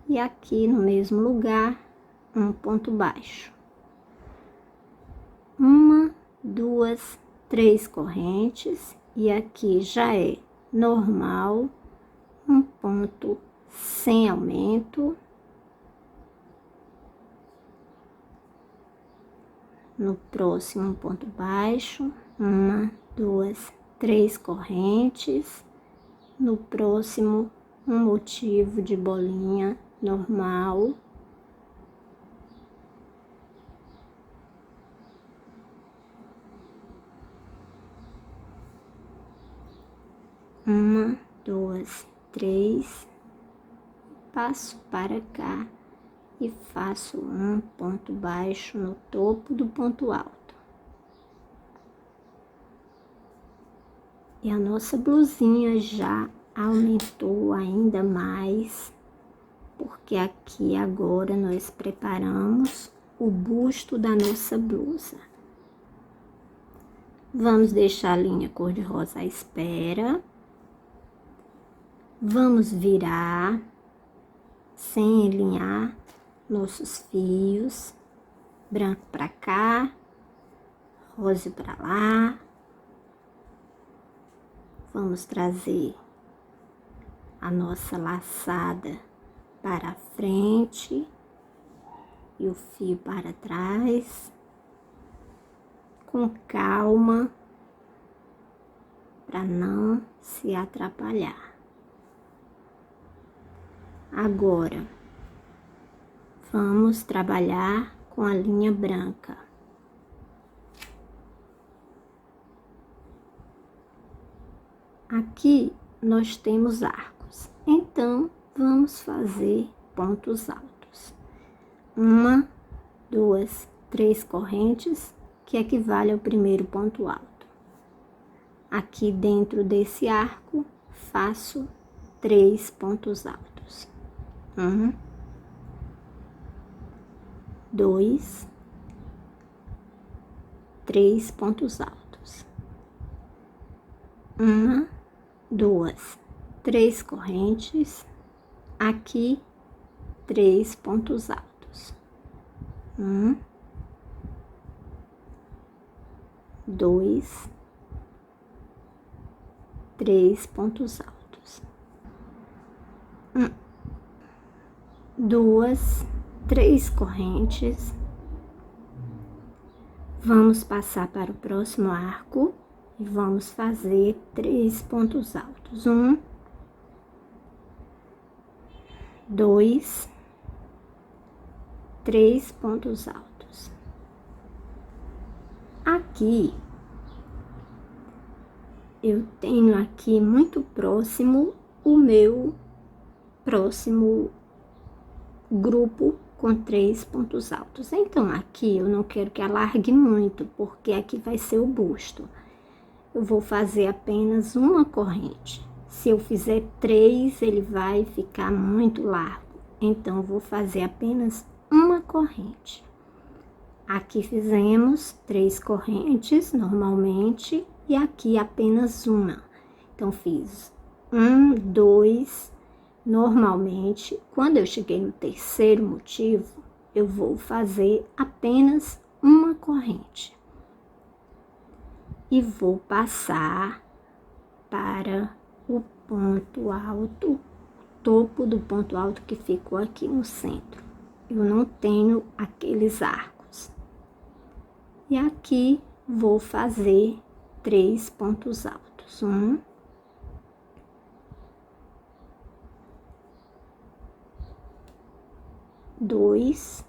[SPEAKER 1] E aqui no mesmo lugar, um ponto baixo. 1, 2, 3 correntes, e aqui já é normal, um ponto sem aumento. No próximo, um ponto baixo, 1, 2, 3 correntes. No próximo, um motivo de bolinha normal. Uma, 2, 3, passo para cá e faço um ponto baixo no topo do ponto alto. E a nossa blusinha já aumentou ainda mais, porque aqui agora nós preparamos o busto da nossa blusa. Vamos deixar a linha cor-de-rosa à espera. Vamos virar, sem alinhar nossos fios, branco para cá, rosa para lá. Vamos trazer a nossa laçada para a frente e o fio para trás, com calma, para não se atrapalhar. Agora, vamos trabalhar com a linha branca. Aqui nós temos arcos, então vamos fazer pontos altos. 1, 2, 3 correntes, que equivale ao primeiro ponto alto. Aqui dentro desse arco, faço 3 pontos altos. 1, 2, 3 pontos altos. 1, 2, 3 correntes. Aqui, 3 pontos altos. 1, 2, 3 pontos altos. 2, 3 correntes. Vamos passar para o próximo arco e vamos fazer 3 pontos altos. 1, 2, 3 pontos altos. Aqui, eu tenho aqui muito próximo o meu próximo grupo com 3 pontos altos. Então, aqui eu não quero que alargue muito, porque aqui vai ser o busto. Eu vou fazer apenas uma corrente. Se eu fizer 3, ele vai ficar muito largo. Então, eu vou fazer apenas uma corrente. Aqui fizemos 3 correntes normalmente e aqui apenas uma. Então, fiz 1, 2, normalmente. Quando eu cheguei no terceiro motivo, eu vou fazer apenas uma corrente. E vou passar para o ponto alto, topo do ponto alto que ficou aqui no centro. Eu não tenho aqueles arcos. E aqui vou fazer 3 pontos altos. 1, 2,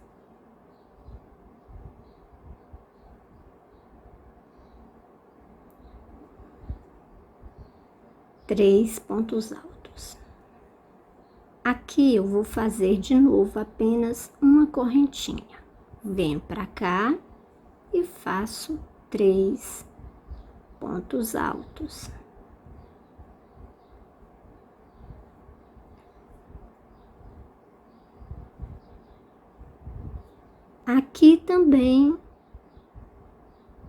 [SPEAKER 1] 3 pontos altos. Aqui eu vou fazer de novo apenas uma correntinha. Venho pra cá e faço 3 pontos altos. Aqui também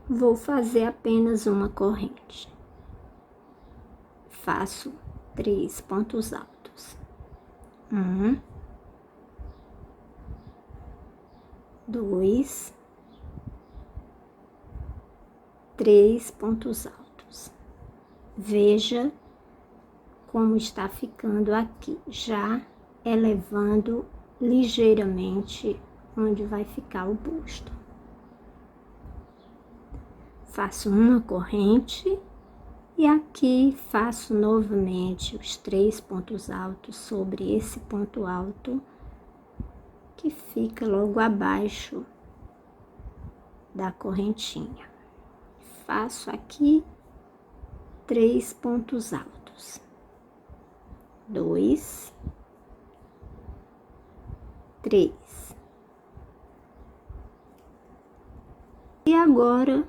[SPEAKER 1] vou fazer apenas uma corrente. Faço 3 pontos altos. 1, 2, 3 pontos altos. Veja como está ficando aqui, já elevando ligeiramente onde vai ficar o busto. Faço uma corrente e aqui faço novamente os 3 pontos altos sobre esse ponto alto que fica logo abaixo da correntinha. Faço aqui 3 pontos altos. 2, 3. E agora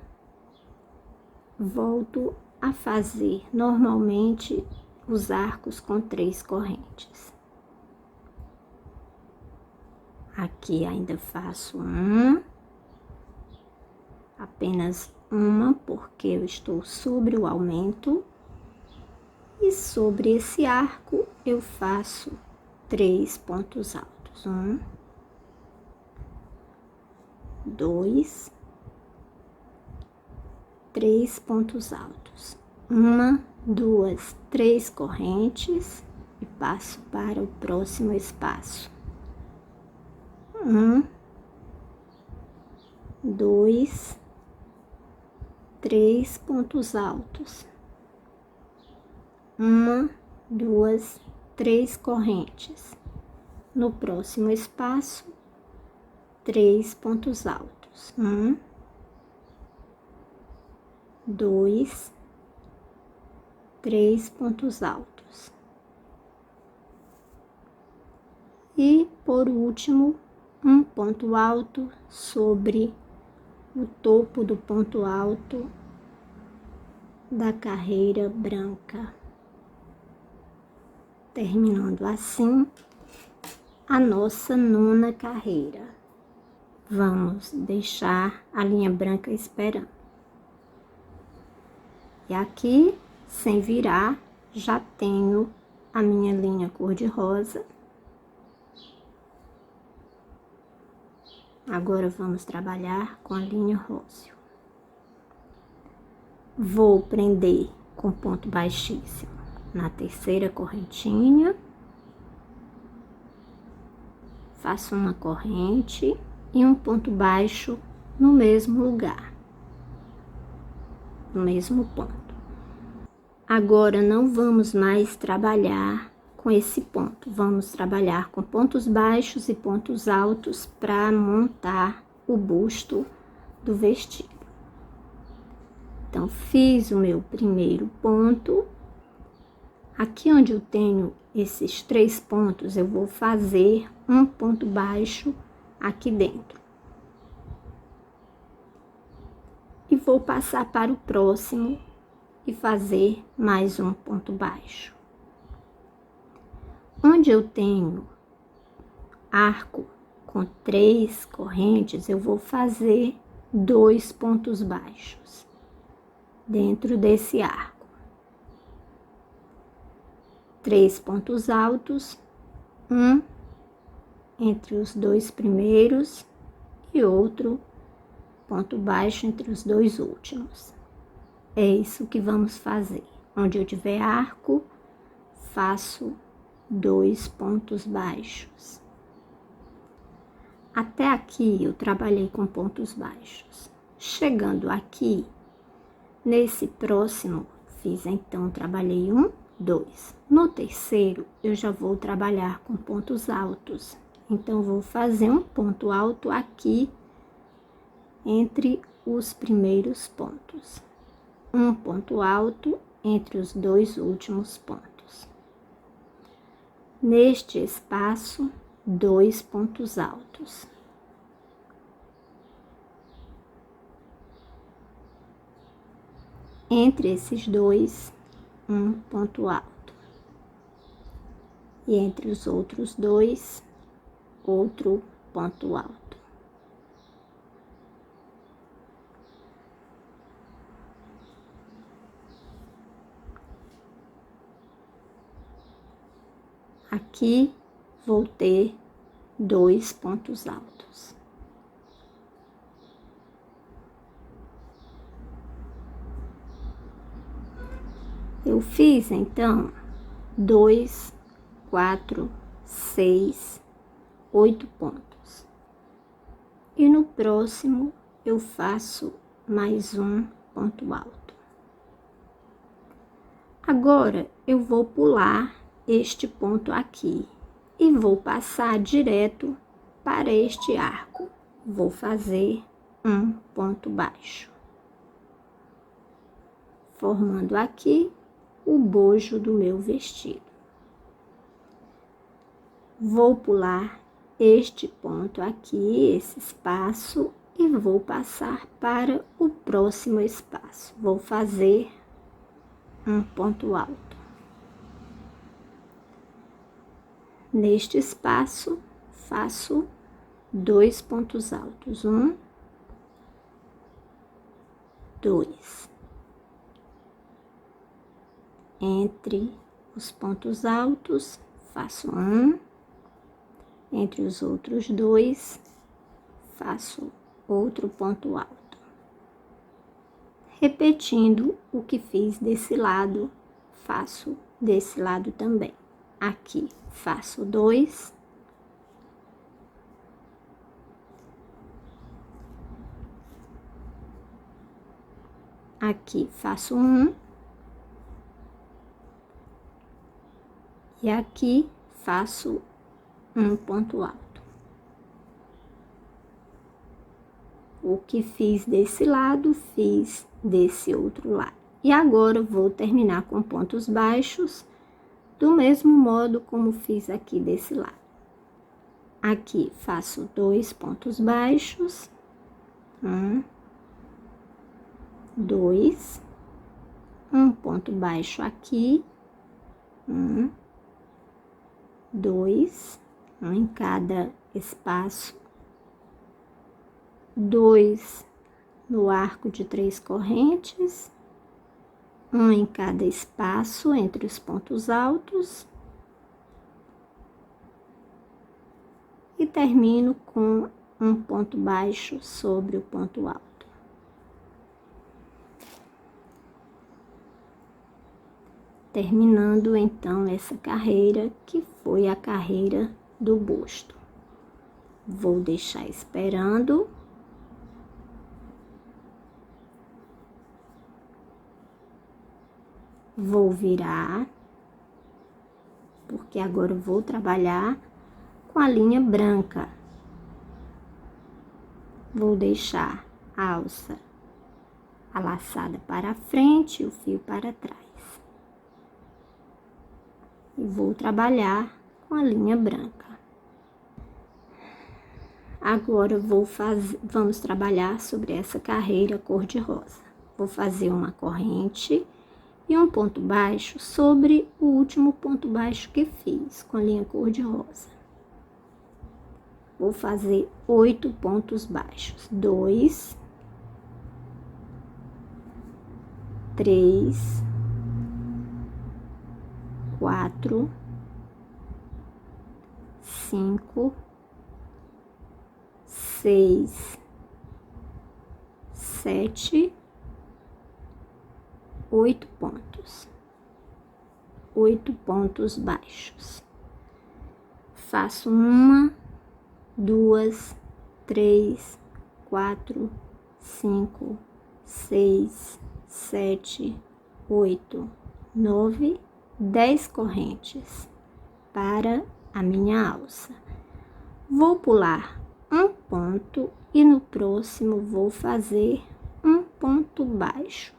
[SPEAKER 1] volto a fazer normalmente os arcos com 3 correntes. Aqui ainda faço apenas uma, porque eu estou sobre o aumento. E sobre esse arco eu faço 3 pontos altos. 1, 2, 3 pontos altos. 1, 2, 3 correntes e passo para o próximo espaço. 1, 2, 3 pontos altos. 1, 2, 3 correntes. No próximo espaço, 3 pontos altos. 1, 2, 3 pontos altos. E, por último, um ponto alto sobre o topo do ponto alto da carreira branca. Terminando assim a nossa 9ª carreira. Vamos deixar a linha branca esperando. E aqui, sem virar, já tenho a minha linha cor-de-rosa. Agora vamos trabalhar com a linha róseo. Vou prender com ponto baixíssimo na 3ª correntinha. Faço uma corrente e um ponto baixo no mesmo lugar, no mesmo ponto. Agora não vamos mais trabalhar com esse ponto, vamos trabalhar com pontos baixos e pontos altos para montar o busto do vestido. Então, fiz o meu primeiro ponto. Aqui onde eu tenho esses 3 pontos, eu vou fazer um ponto baixo aqui dentro. E vou passar para o próximo e fazer mais um ponto baixo. Onde eu tenho arco com 3 correntes, eu vou fazer 2 pontos baixos dentro desse arco. 3 pontos altos, um entre os 2 primeiros e outro ponto baixo entre os 2 últimos. É isso que vamos fazer. Onde eu tiver arco, faço 2 pontos baixos. Até aqui eu trabalhei com pontos baixos. Chegando aqui, nesse próximo, fiz então, trabalhei 1, 2. No terceiro, eu já vou trabalhar com pontos altos. Então, vou fazer um ponto alto aqui entre os primeiros pontos. Um ponto alto entre os 2 últimos pontos. Neste espaço, 2 pontos altos. entre esses dois, um ponto alto. E entre os outros dois, outro ponto alto. Aqui vou ter 2 pontos altos. Eu fiz, então, 2, 4, 6, 8 pontos. E no próximo, eu faço mais um ponto alto. Agora, eu vou pular este ponto aqui e vou passar direto para este arco. Vou fazer um ponto baixo, formando aqui o bojo do meu vestido. Vou pular este ponto aqui, esse espaço, e vou passar para o próximo espaço. Vou fazer um ponto alto. Neste espaço, faço 2 pontos altos. 1, 2. Entre os pontos altos, faço 1. Entre os outros 2, faço outro ponto alto. Repetindo o que fiz desse lado, faço desse lado também. Aqui faço 2. Aqui faço 1. E aqui faço um ponto alto. O que fiz desse lado, fiz desse outro lado. E agora vou terminar com pontos baixos, do mesmo modo como fiz aqui desse lado. Aqui faço 2 pontos baixos. 1, 2. Um ponto baixo aqui. 1, 2. Um em cada espaço. 2 no arco de 3 correntes. Um em cada espaço entre os pontos altos. E termino com um ponto baixo sobre o ponto alto. Terminando, então, essa carreira, que foi a carreira do busto. Vou deixar esperando. Vou virar, porque agora eu vou trabalhar com a linha branca. Vou deixar a alça alaçada para a frente e o fio para trás. E vou trabalhar com a linha branca. Agora vamos trabalhar sobre essa carreira cor-de-rosa. Vou fazer uma corrente e um ponto baixo sobre o último ponto baixo que fiz com a linha cor-de-rosa. Vou fazer 8 pontos baixos. 2, 3, 4, 5, 6, 7, 8 pontos. 8 pontos baixos. Faço 1, 2, 3, 4, 5, 6, 7, 8, 9, 10 correntes para a minha alça. Vou pular um ponto e no próximo vou fazer um ponto baixo,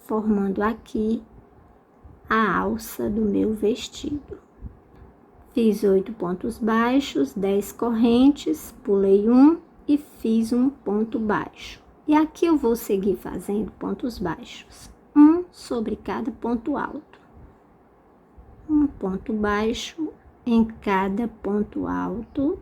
[SPEAKER 1] formando aqui a alça do meu vestido. Fiz 8 pontos baixos, 10 correntes, pulei um e fiz um ponto baixo. E aqui eu vou seguir fazendo pontos baixos, um sobre cada ponto alto. Um ponto baixo em cada ponto alto.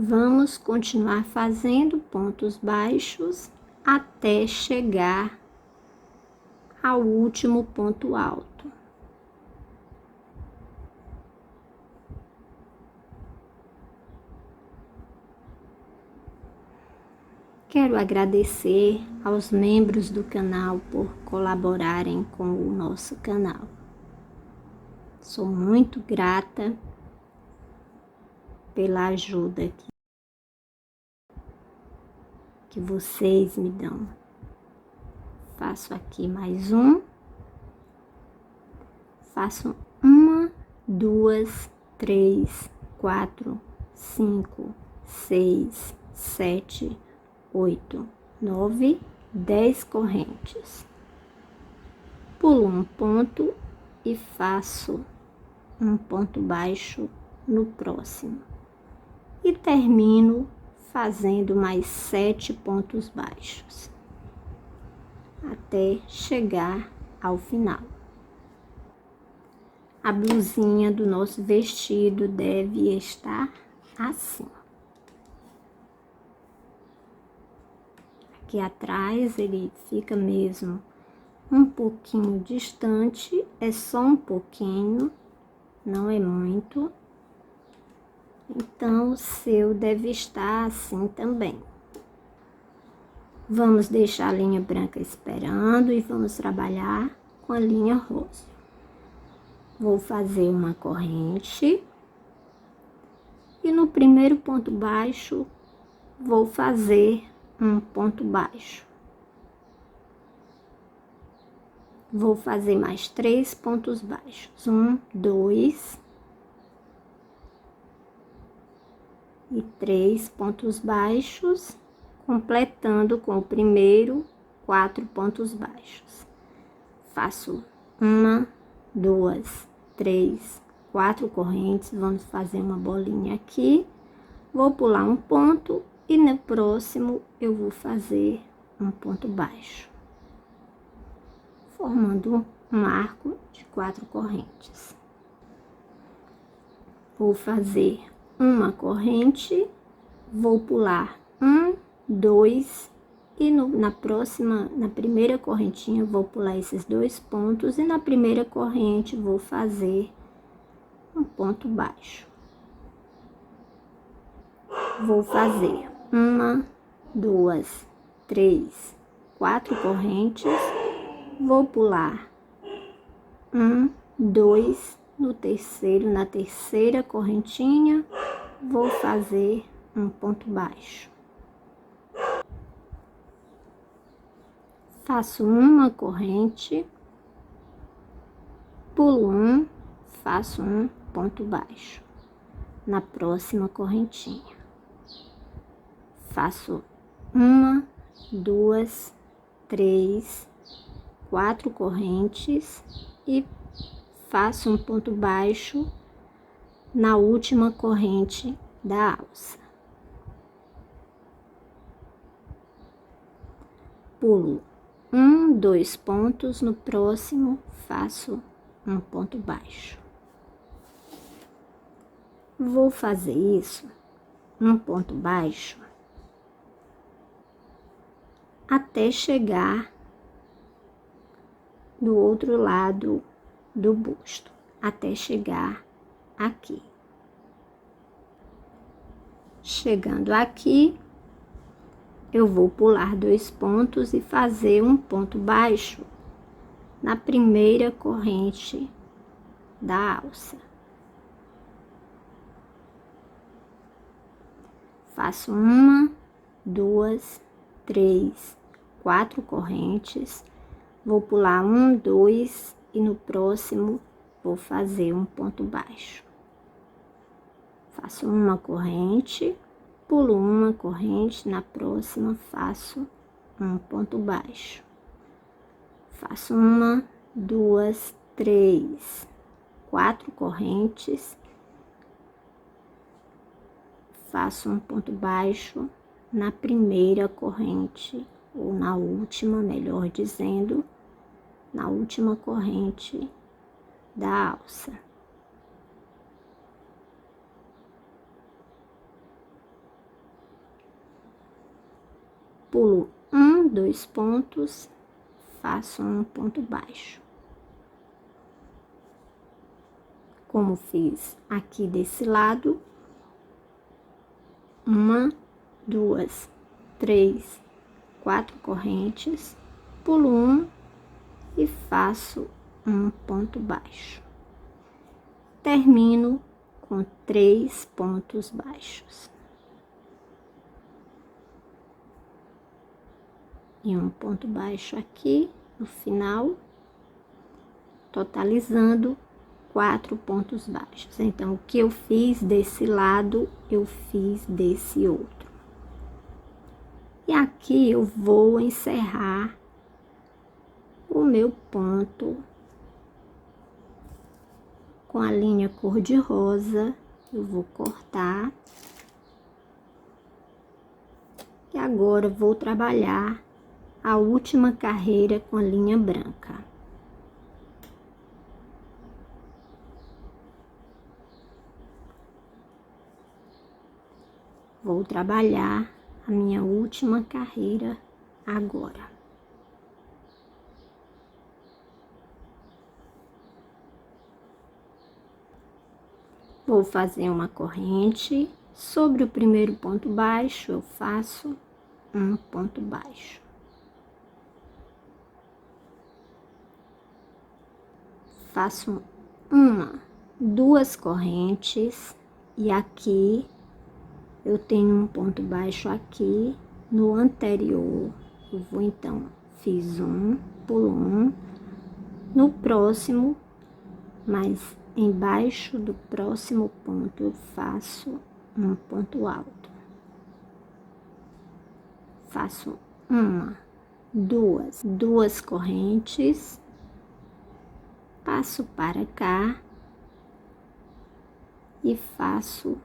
[SPEAKER 1] Vamos continuar fazendo pontos baixos até chegar ao último ponto alto. Quero agradecer aos membros do canal por colaborarem com o nosso canal. Sou muito grata pela ajuda que vocês me dão. Faço aqui mais um. Faço 1, 2, 3, 4, 5, 6, 7, 8, 9, 10 correntes. Pulo um ponto e faço um ponto baixo no próximo. E termino fazendo mais 7 pontos baixos, até chegar ao final. A blusinha do nosso vestido deve estar assim. Aqui atrás ele fica mesmo um pouquinho distante, é só um pouquinho, não é muito. Então, o seu deve estar assim também. Vamos deixar a linha branca esperando e vamos trabalhar com a linha rosa. Vou fazer uma corrente e no primeiro ponto baixo vou fazer um ponto baixo. Vou fazer mais 3 pontos baixos. 1, 2 e 3 pontos baixos, completando com o primeiro 4 pontos baixos. Faço 1, 2, 3, 4 correntes, vamos fazer uma bolinha aqui. Vou pular um ponto e no próximo eu vou fazer um ponto baixo, formando um arco de 4 correntes. Vou fazer uma corrente, vou pular 1, 2 e na primeira correntinha vou pular esses 2 pontos e na primeira corrente vou fazer um ponto baixo. Vou fazer 1, 2, 3, 4 correntes, vou pular 1, 2 na terceira correntinha, vou fazer um ponto baixo. Faço uma corrente, pulo 1, faço um ponto baixo. Na próxima correntinha, faço 1, 2, 3, 4 correntes e faço um ponto baixo na última corrente da alça. Pulo 1, 2 pontos, no próximo faço um ponto baixo. Vou fazer isso, um ponto baixo, até chegar do outro lado do busto, até chegar aqui. Chegando aqui, eu vou pular 2 pontos e fazer um ponto baixo na primeira corrente da alça. Faço 1, 2, 3, 4 correntes, vou pular 1, 2 e no próximo vou fazer um ponto baixo. Faço uma corrente, pulo uma corrente, na próxima faço um ponto baixo. Faço 1, 2, 3, 4 correntes, faço um ponto baixo na primeira corrente, ou na última, melhor dizendo, na última corrente da alça. Pulo 1, 2 pontos, faço um ponto baixo. Como fiz aqui desse lado, 1, 2, 3, 4 correntes, pulo 1 e faço um ponto baixo. Termino com 3 pontos baixos. E um ponto baixo aqui no final, totalizando 4 pontos baixos. Então, o que eu fiz desse lado, eu fiz desse outro. E aqui eu vou encerrar o meu ponto com a linha cor-de-rosa. Eu vou cortar. E agora vou trabalhar a última carreira com a linha branca. Vou trabalhar a minha última carreira agora. Vou fazer uma corrente. Sobre o primeiro ponto baixo, eu faço um ponto baixo. Faço 1, 2 correntes e aqui eu tenho um ponto baixo aqui no anterior. Eu vou então, fiz pulo 1, no próximo, mas embaixo do próximo ponto eu faço um ponto alto. Faço 1, 2 correntes, passo para cá e faço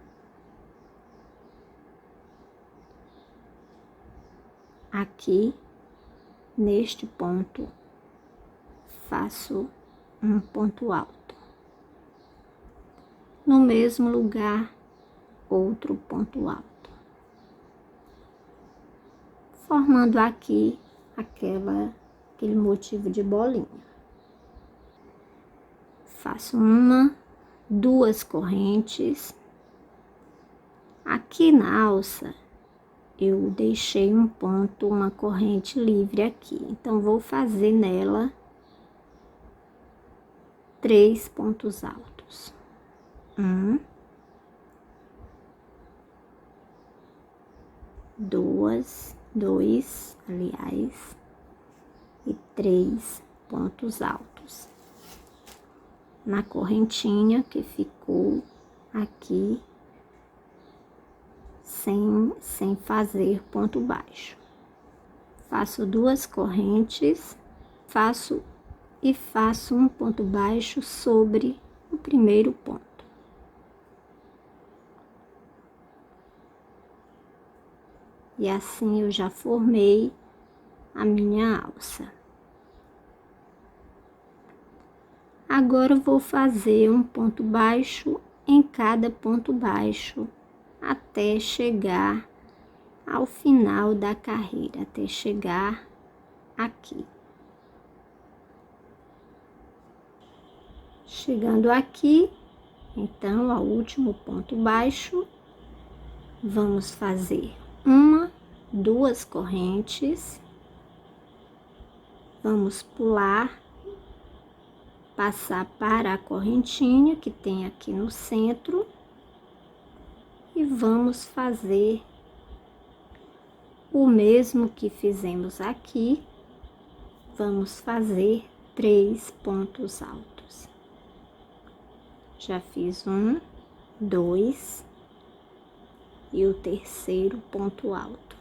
[SPEAKER 1] aqui neste ponto, faço um ponto alto. No mesmo lugar, outro ponto alto, formando aqui aquele motivo de bolinha. Faço 1, 2 correntes. Aqui na alça, eu deixei um ponto, uma corrente livre aqui. Então, vou fazer nela 3 pontos altos. 2, aliás, e 3 pontos altos. Na correntinha que ficou aqui, sem fazer ponto baixo. Faço 2 correntes, faço um ponto baixo sobre o primeiro ponto. E assim eu já formei a minha alça. Agora eu vou fazer um ponto baixo em cada ponto baixo, até chegar ao final da carreira, até chegar aqui. Chegando aqui, então, ao último ponto baixo, vamos fazer 1, 2 correntes, vamos pular, passar para a correntinha que tem aqui no centro e vamos fazer o mesmo que fizemos aqui, vamos fazer 3 pontos altos. Já fiz 1, 2 e o terceiro ponto alto.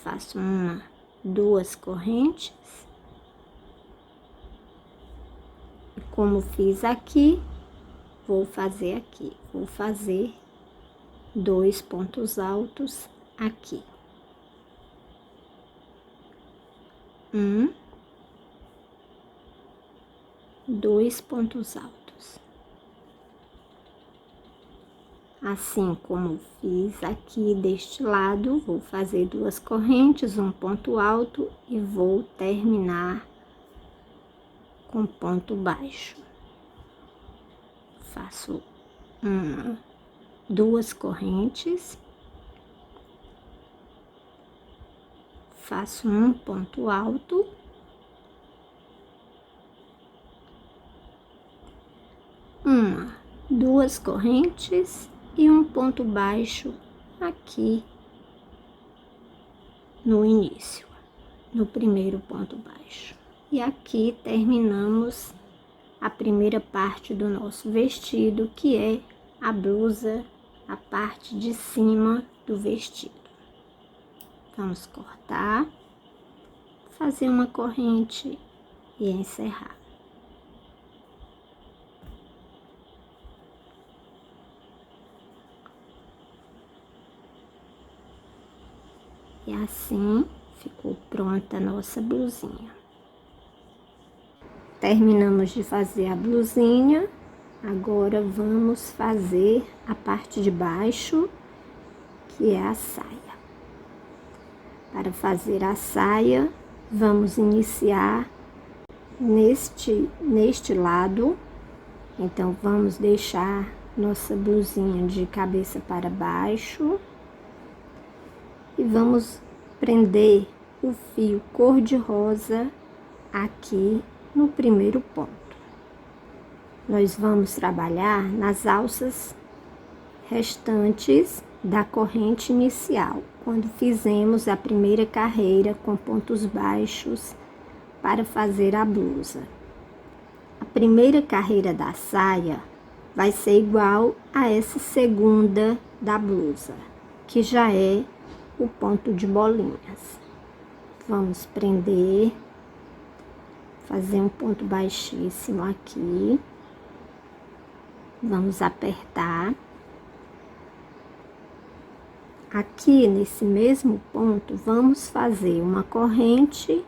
[SPEAKER 1] Faço 1, 2 correntes. E como fiz aqui, vou fazer aqui. Vou fazer 2 pontos altos aqui. 1, 2 pontos altos. Assim como fiz aqui deste lado, vou fazer 2 correntes, um ponto alto e vou terminar com ponto baixo. Faço 2 correntes, faço um ponto alto, duas correntes e um ponto baixo aqui no início, no primeiro ponto baixo. E aqui terminamos a primeira parte do nosso vestido, que é a blusa, a parte de cima do vestido. Vamos cortar, fazer uma corrente e encerrar. E assim ficou pronta a nossa blusinha. Terminamos de fazer a blusinha, agora vamos fazer a parte de baixo, que é a saia. Para fazer a saia, vamos iniciar neste lado. Então, vamos deixar nossa blusinha de cabeça para baixo. E vamos prender o fio cor-de-rosa aqui no primeiro ponto. Nós vamos trabalhar nas alças restantes da corrente inicial, quando fizemos a primeira carreira com pontos baixos para fazer a blusa. A primeira carreira da saia vai ser igual a essa segunda da blusa, que já é o ponto de bolinhas. Vamos prender, fazer um ponto baixíssimo aqui, vamos apertar. Aqui nesse mesmo ponto, vamos fazer uma corrente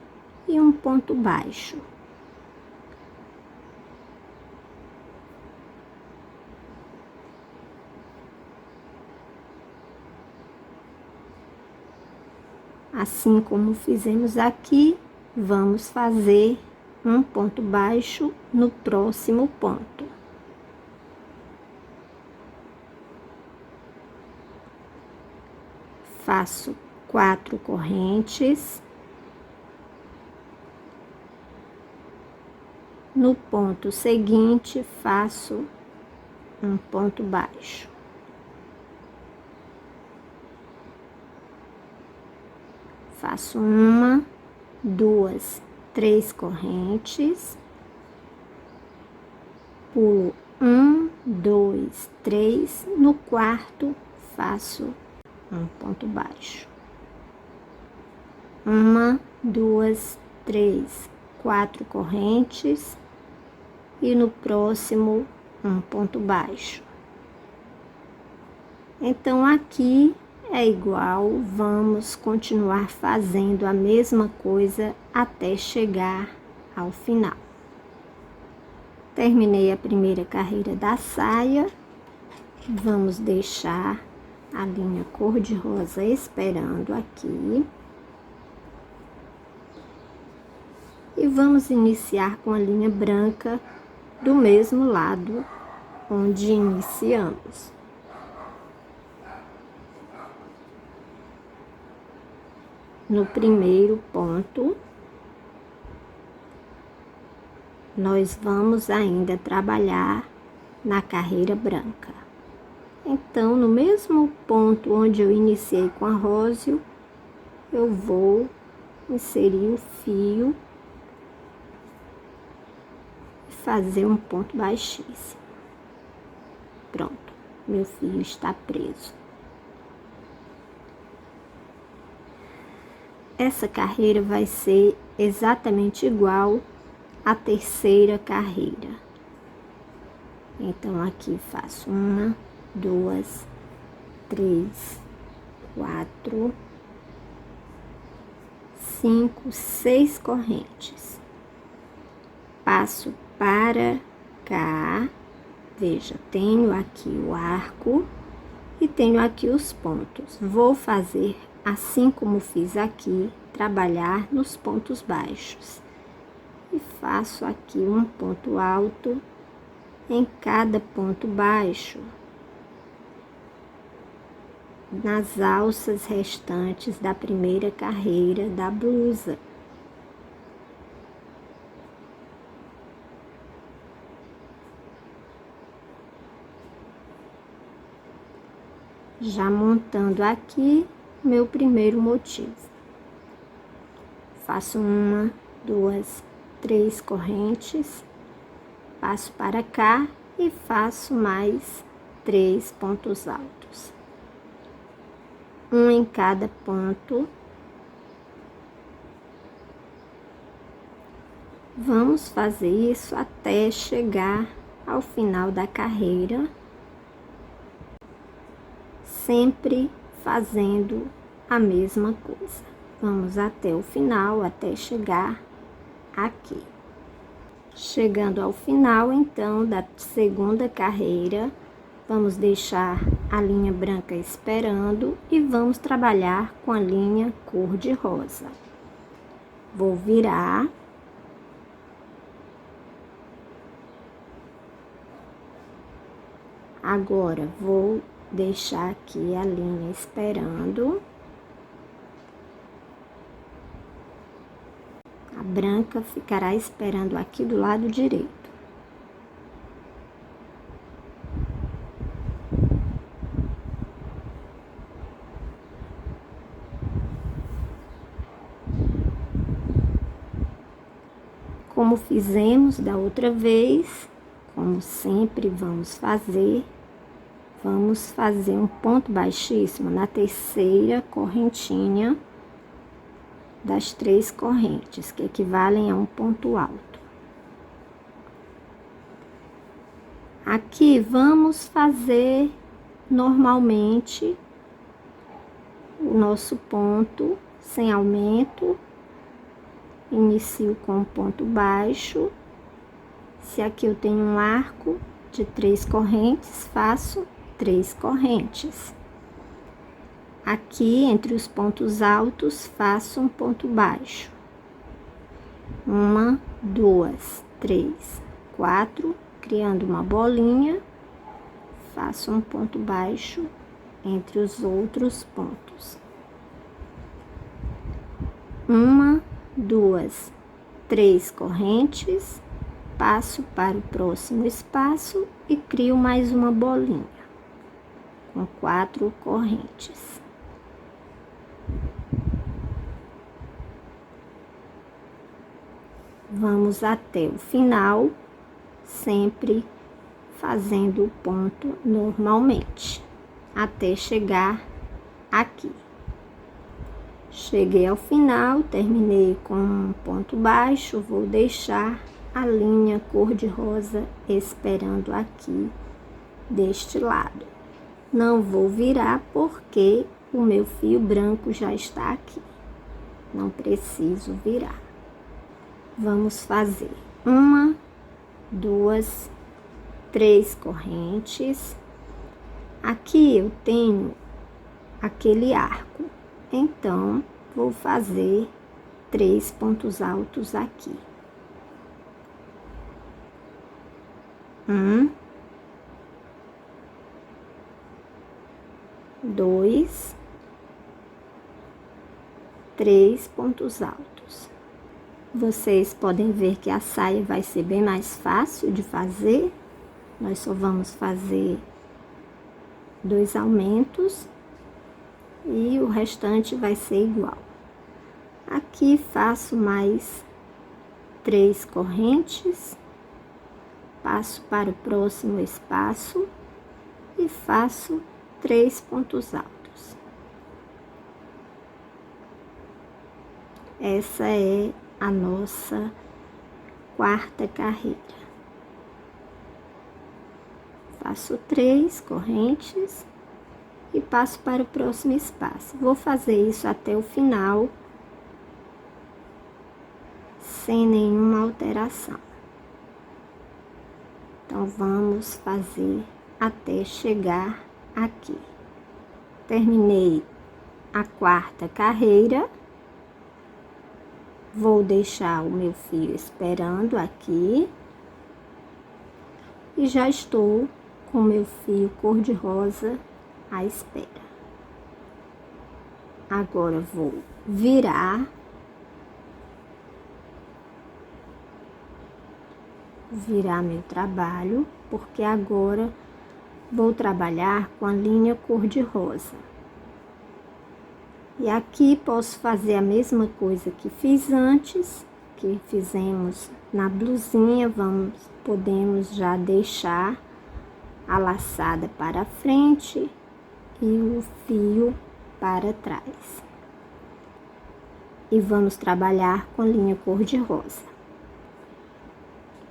[SPEAKER 1] e um ponto baixo. Assim como fizemos aqui, vamos fazer um ponto baixo no próximo ponto. Faço 4 correntes. No ponto seguinte, faço um ponto baixo. Faço 1, 2, 3 correntes, pulo 1, 2, 3, no quarto faço um ponto baixo. 1, 2, 3, 4 correntes e no próximo um ponto baixo. Então aqui é igual, vamos continuar fazendo a mesma coisa até chegar ao final. Terminei a primeira carreira da saia, vamos deixar a linha cor-de-rosa esperando aqui. E vamos iniciar com a linha branca do mesmo lado onde iniciamos. No primeiro ponto, nós vamos ainda trabalhar na carreira branca. Então, no mesmo ponto onde eu iniciei com arrósio, eu vou inserir o fio e fazer um ponto baixíssimo. Pronto, meu fio está preso. Essa carreira vai ser exatamente igual à terceira carreira. Então, aqui faço 1, 2, 3, 4, 5, 6 correntes. Passo para cá, veja, tenho aqui o arco e tenho aqui os pontos. Vou fazer assim como fiz aqui, trabalhar nos pontos baixos. E faço aqui um ponto alto em cada ponto baixo, nas alças restantes da primeira carreira da blusa. Já montando aqui meu primeiro motivo. Faço 1, 2, 3 correntes, passo para cá e faço mais 3 pontos altos. Um em cada ponto. Vamos fazer isso até chegar ao final da carreira, sempre fazendo a mesma coisa. Vamos até o final, até chegar aqui. Chegando ao final, então, da segunda carreira, vamos deixar a linha branca esperando e vamos trabalhar com a linha cor-de-rosa. Vou virar. Agora, vou deixar aqui a linha esperando. A branca ficará esperando aqui do lado direito. Como fizemos da outra vez, como sempre vamos fazer um ponto baixíssimo na terceira correntinha das 3 correntes, que equivalem a um ponto alto. Aqui vamos fazer normalmente o nosso ponto sem aumento. Inicio com um ponto baixo. Se aqui eu tenho um arco de 3 correntes, faço 3 correntes. Aqui, entre os pontos altos, faço um ponto baixo. 1, 2, 3, 4, criando uma bolinha, faço um ponto baixo entre os outros pontos. 1, 2, 3 correntes, passo para o próximo espaço e crio mais uma bolinha com 4 correntes. Vamos até o final, sempre fazendo o ponto normalmente, até chegar aqui. Cheguei ao final, terminei com um ponto baixo, vou deixar a linha cor-de-rosa esperando aqui deste lado. Não vou virar porque o meu fio branco já está aqui. Não preciso virar. Vamos fazer 1, 2, 3 correntes. Aqui eu tenho aquele arco, então vou fazer 3 pontos altos aqui. 1, 2, 3 pontos altos. Vocês podem ver que a saia vai ser bem mais fácil de fazer. Nós só vamos fazer 2 aumentos e o restante vai ser igual. Aqui faço mais 3 correntes, passo para o próximo espaço e faço 3 pontos altos. Essa é a nossa quarta carreira. Faço 3 correntes e passo para o próximo espaço. Vou fazer isso até o final, sem nenhuma alteração. Então, vamos fazer até chegar aqui. Terminei a quarta carreira. Vou deixar o meu fio esperando aqui. E já estou com o meu fio cor-de-rosa à espera. Agora, vou virar meu trabalho, porque agora vou trabalhar com a linha cor-de-rosa. E aqui posso fazer a mesma coisa que fiz antes, que fizemos na blusinha. Podemos já deixar a laçada para frente e o fio para trás. E vamos trabalhar com a linha cor-de-rosa.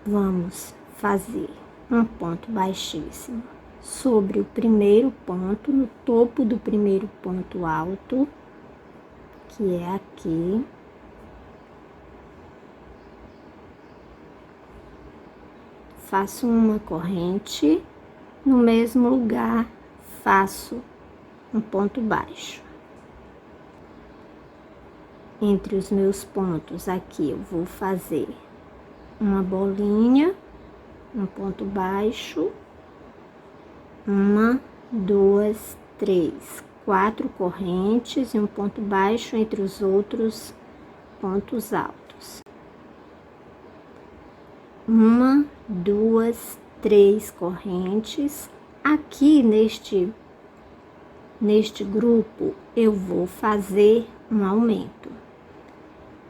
[SPEAKER 1] Vamos fazer um ponto baixíssimo sobre o primeiro ponto, no topo do primeiro ponto alto, que é aqui. Faço uma corrente, no mesmo lugar faço um ponto baixo. Entre os meus pontos aqui eu vou fazer uma bolinha, um ponto baixo, 1, 2, 3, 4 correntes e um ponto baixo entre os outros pontos altos. 1, 2, 3 correntes. Aqui neste grupo eu vou fazer um aumento.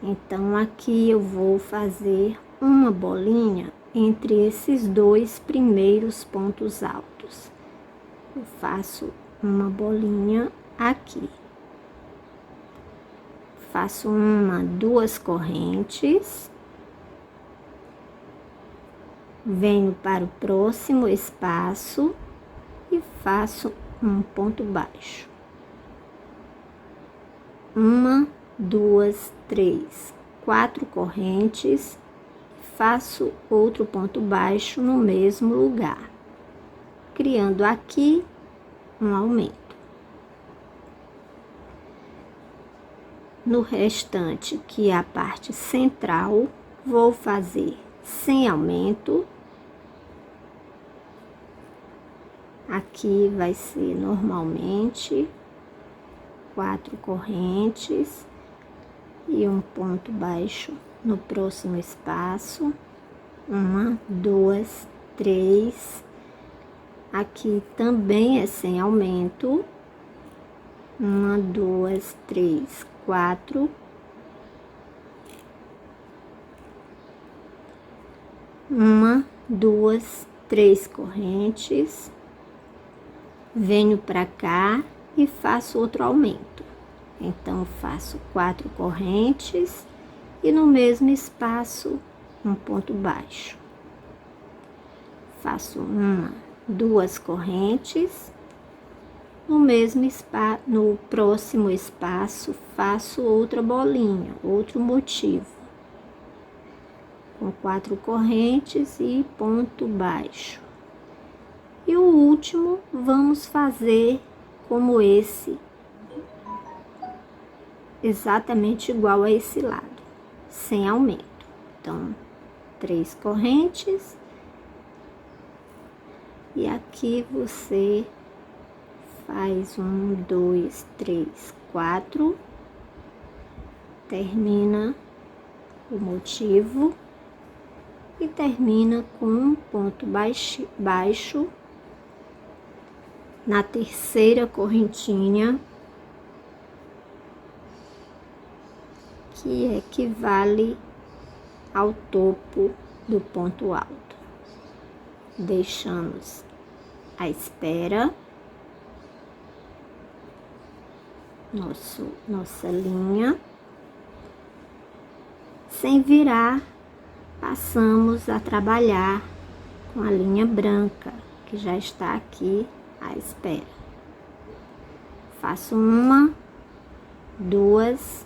[SPEAKER 1] Então, aqui eu vou fazer uma bolinha entre esses 2 primeiros pontos altos. Eu faço uma bolinha aqui. Faço 1, 2 correntes. Venho para o próximo espaço e faço um ponto baixo. 1, 2, 3, 4 correntes. Faço outro ponto baixo no mesmo lugar, criando aqui um aumento. No restante, que é a parte central, vou fazer sem aumento. Aqui vai ser normalmente 4 correntes e um ponto baixo no próximo espaço. 1, 2, 3. Aqui também é sem aumento. 1, 2, 3, 4. 1, 2, 3 correntes. Venho para cá e faço outro aumento. Então, faço 4 correntes e no mesmo espaço um ponto baixo. Faço 1, 2 correntes. No próximo espaço, faço outra bolinha, outro motivo, com 4 correntes e ponto baixo. E o último, vamos fazer como esse, exatamente igual a esse lado, sem aumento. Então, 3 correntes. E aqui você faz 1, 2, 3, 4. Termina o motivo e termina com um ponto baixo na terceira correntinha, que equivale ao topo do ponto alto. Deixamos à espera nossa linha. Sem virar, passamos a trabalhar com a linha branca, que já está aqui à espera. Faço 1, 2,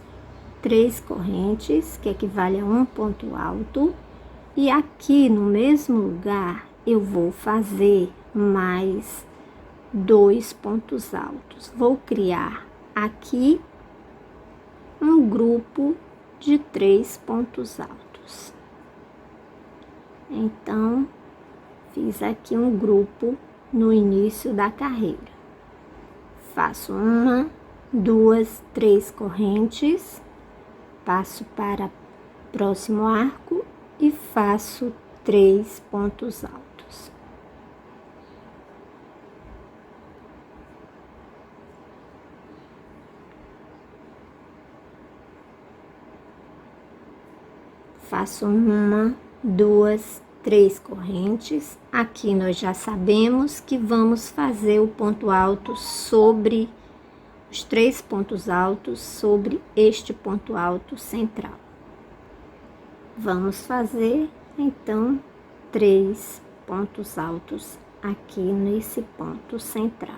[SPEAKER 1] 3 correntes, que equivale a um ponto alto. E aqui no mesmo lugar, eu vou fazer mais 2 pontos altos. Vou criar aqui um grupo de 3 pontos altos. Então, fiz aqui um grupo no início da carreira. Faço 1, 2, 3 correntes, passo para o próximo arco e faço 3 pontos altos. Faço 1, 2, 3 correntes. Aqui nós já sabemos que vamos fazer o ponto alto sobre os 3 pontos altos sobre este ponto alto central. Vamos fazer então 3 pontos altos aqui nesse ponto central.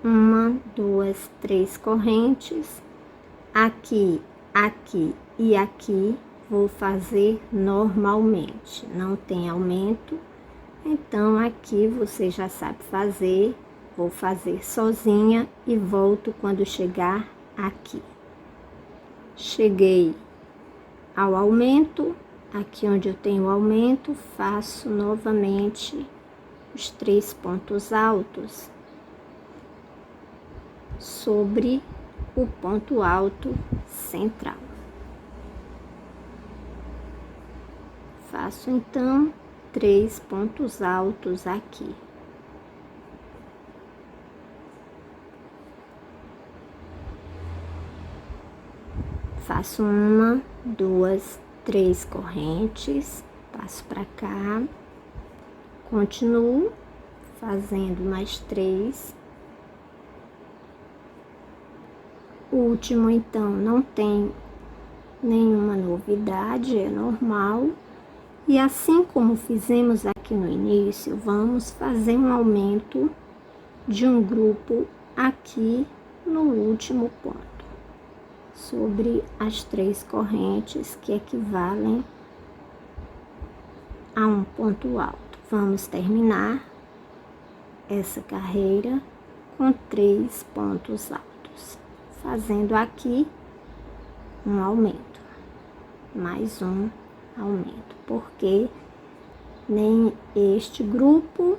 [SPEAKER 1] 1, 2, 3 correntes. Aqui, aqui e aqui vou fazer normalmente, não tem aumento. Então, aqui você já sabe fazer, vou fazer sozinha e volto quando chegar aqui. Cheguei ao aumento, aqui onde eu tenho aumento, faço novamente os 3 pontos altos sobre o ponto alto central. Faço então 3 pontos altos aqui. Faço 1, 2, 3 correntes, passo para cá, continuo fazendo mais 3. O último, então, não tem nenhuma novidade, é normal. E assim como fizemos aqui no início, vamos fazer um aumento de um grupo aqui no último ponto, sobre as 3 correntes que equivalem a um ponto alto. Vamos terminar essa carreira com 3 pontos altos, fazendo aqui um aumento, mais um aumento, porque nem este grupo,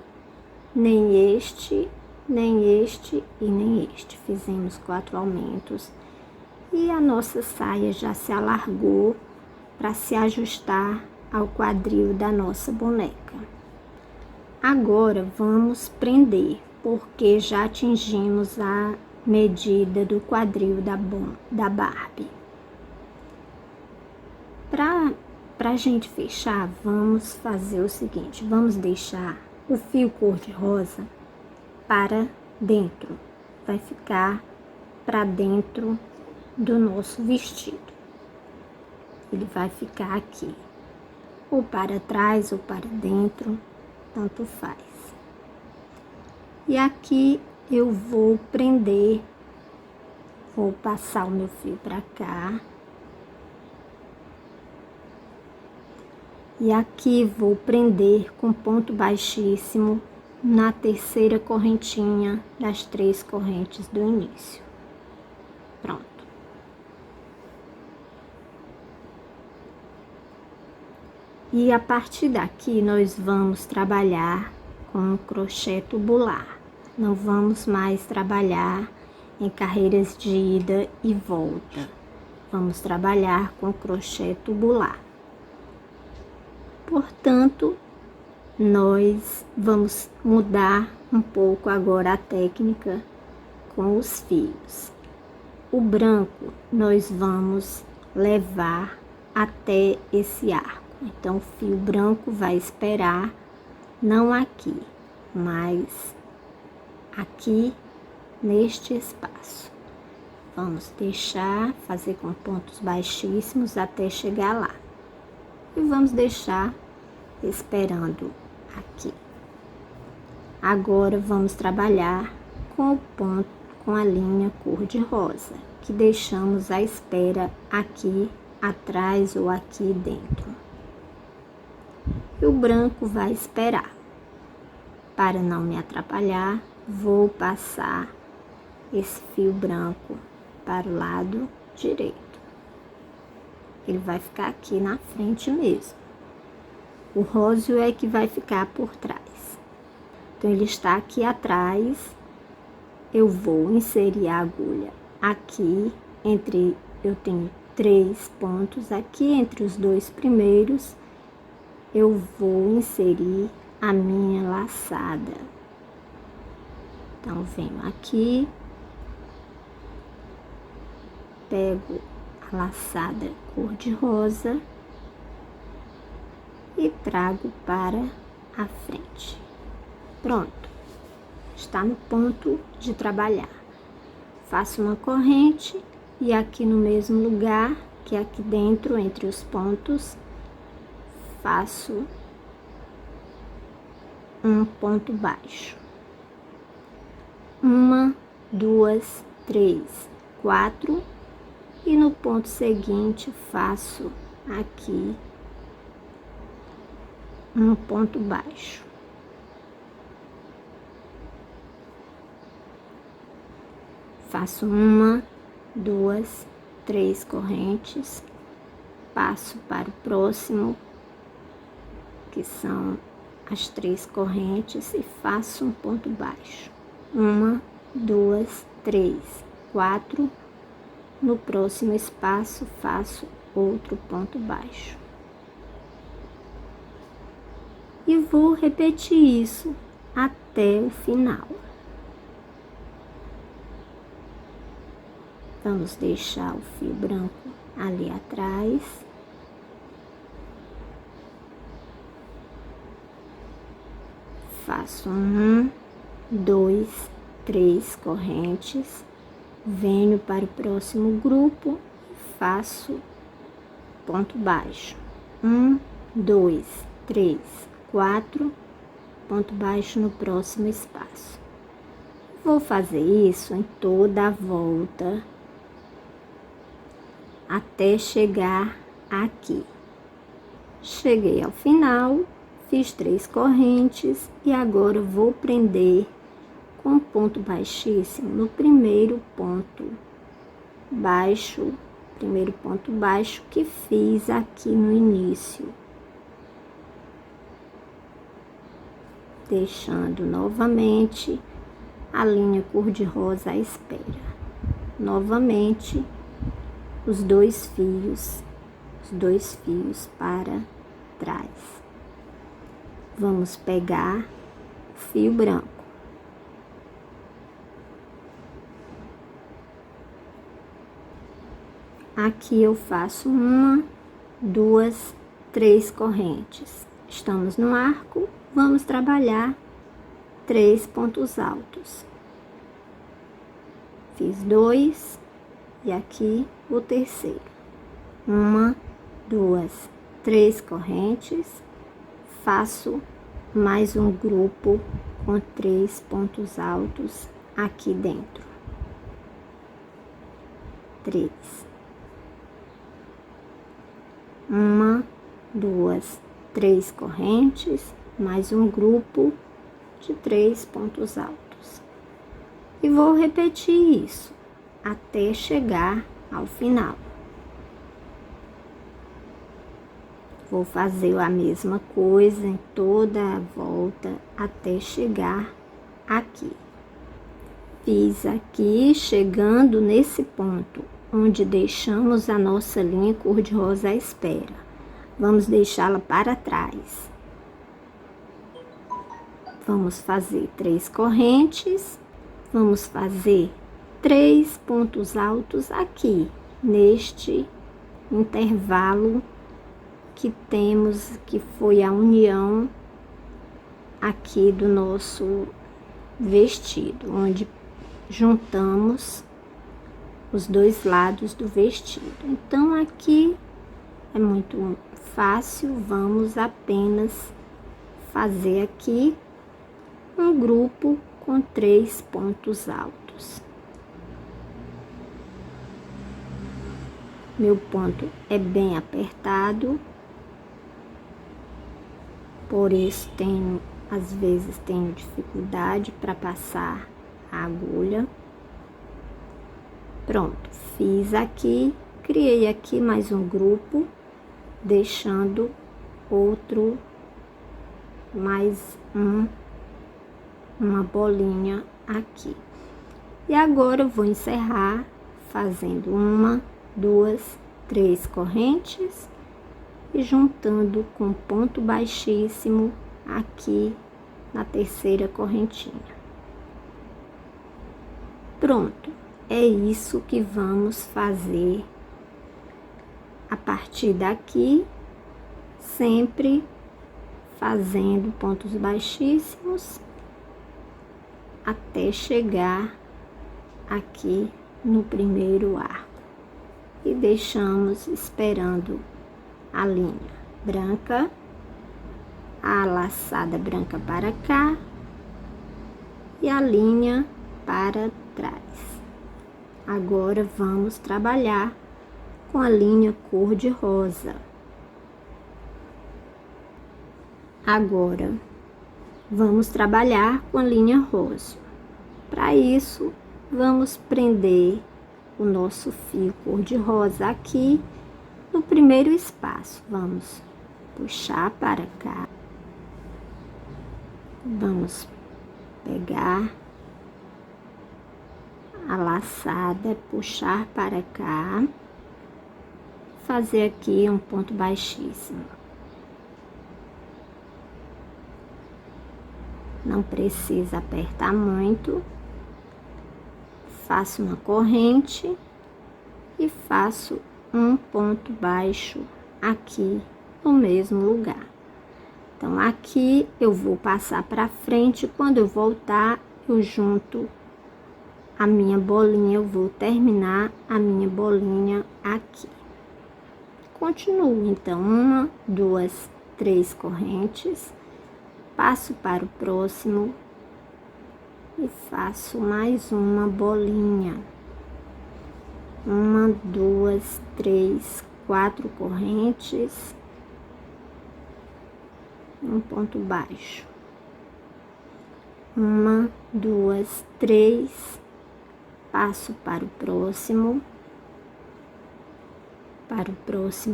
[SPEAKER 1] nem este, nem este e nem este. Fizemos 4 aumentos e a nossa saia já se alargou para se ajustar ao quadril da nossa boneca. Agora vamos prender, porque já atingimos a medida do quadril da Barbie. Para a gente fechar, vamos fazer o seguinte: vamos deixar o fio cor-de-rosa para dentro, vai ficar para dentro do nosso vestido. Ele vai ficar aqui, ou para trás ou para dentro, tanto faz. E aqui eu vou prender, vou passar o meu fio para cá. E aqui vou prender com ponto baixíssimo na terceira correntinha das 3 correntes do início. Pronto. E a partir daqui nós vamos trabalhar com crochê tubular. Não vamos mais trabalhar em carreiras de ida e volta. Vamos trabalhar com crochê tubular. Portanto, nós vamos mudar um pouco agora a técnica com os fios. O branco nós vamos levar até esse arco. Então, o fio branco vai esperar, não aqui, mas aqui neste espaço. Vamos deixar, fazer com pontos baixíssimos até chegar lá. E vamos deixar esperando aqui. Agora, vamos trabalhar com o ponto, com a linha cor-de-rosa, que deixamos à espera aqui atrás ou aqui dentro. E o branco vai esperar. Para não me atrapalhar, vou passar esse fio branco para o lado direito. Ele vai ficar aqui na frente mesmo. O róseo é que vai ficar por trás. Então, ele está aqui atrás. Eu vou inserir a agulha aqui, eu tenho 3 pontos aqui, entre os 2 primeiros, eu vou inserir a minha laçada. Então, venho aqui, pego a laçada cor-de-rosa e trago para a frente. Pronto, está no ponto de trabalhar. Faço uma corrente e aqui no mesmo lugar, que é aqui dentro, entre os pontos, faço um ponto baixo. 1, 2, 3, 4, e no ponto seguinte faço aqui um ponto baixo. Faço 1, 2, 3 correntes, passo para o próximo, que são as 3 correntes, e faço um ponto baixo. 1, 2, 3, 4. No próximo espaço, faço outro ponto baixo. E vou repetir isso até o final. Vamos deixar o fio branco ali atrás. Faço 1, 2, 3 correntes. Venho para o próximo grupo e faço ponto baixo. 1, 2, 3, 4, ponto baixo no próximo espaço. Vou fazer isso em toda a volta até chegar aqui. Cheguei ao final, fiz 3 correntes e agora vou prender com ponto baixíssimo no primeiro ponto baixo que fiz aqui no início, deixando novamente a linha cor-de-rosa à espera. Novamente os dois fios para trás. Vamos pegar o fio branco. Aqui eu faço 1, 2, 3 correntes. Estamos no arco, vamos trabalhar 3 pontos altos. Fiz 2 e aqui o terceiro. 1, 2, 3 correntes. Faço mais um grupo com 3 pontos altos aqui dentro. 3. 1, 2, 3 correntes, mais um grupo de 3 pontos altos. E vou repetir isso até chegar ao final. Vou fazer a mesma coisa em toda a volta até chegar aqui. Fiz aqui, chegando nesse ponto onde deixamos a nossa linha cor-de-rosa à espera. Vamos deixá-la para trás. vamos fazer 3 correntes, vamos fazer 3 pontos altos aqui, neste intervalo que temos, que foi a união aqui do nosso vestido, onde juntamos os dois lados do vestido. Então, aqui é muito fácil, vamos apenas fazer aqui um grupo com 3 pontos altos. Meu ponto é bem apertado, por isso às vezes tenho dificuldade para passar a agulha. Pronto, fiz aqui, criei aqui mais um grupo, deixando outro, mais uma bolinha aqui. E agora eu vou encerrar fazendo 1, 2, 3 correntes e juntando com ponto baixíssimo aqui na terceira correntinha. Pronto, é isso que vamos fazer a partir daqui, sempre fazendo pontos baixíssimos até chegar aqui no primeiro arco. E deixamos esperando a linha branca, a laçada branca para cá e a linha para trás. Agora vamos trabalhar com a linha cor-de-rosa. Agora vamos trabalhar com a linha rosa. Para isso, vamos prender o nosso fio cor-de-rosa aqui no primeiro espaço. Vamos puxar para cá. Vamos pegar a laçada, puxar para cá, fazer aqui um ponto baixíssimo. Não precisa apertar muito. Faço uma corrente e faço um ponto baixo aqui no mesmo lugar. Então, aqui eu vou passar para frente, quando eu voltar, eu junto a minha bolinha, eu vou terminar a minha bolinha aqui. Continuo, então, 1, 2, 3 correntes, passo para o próximo e faço mais uma bolinha. 1, 2, 3, 4 correntes, um ponto baixo. 1, 2, 3, passo para o próximo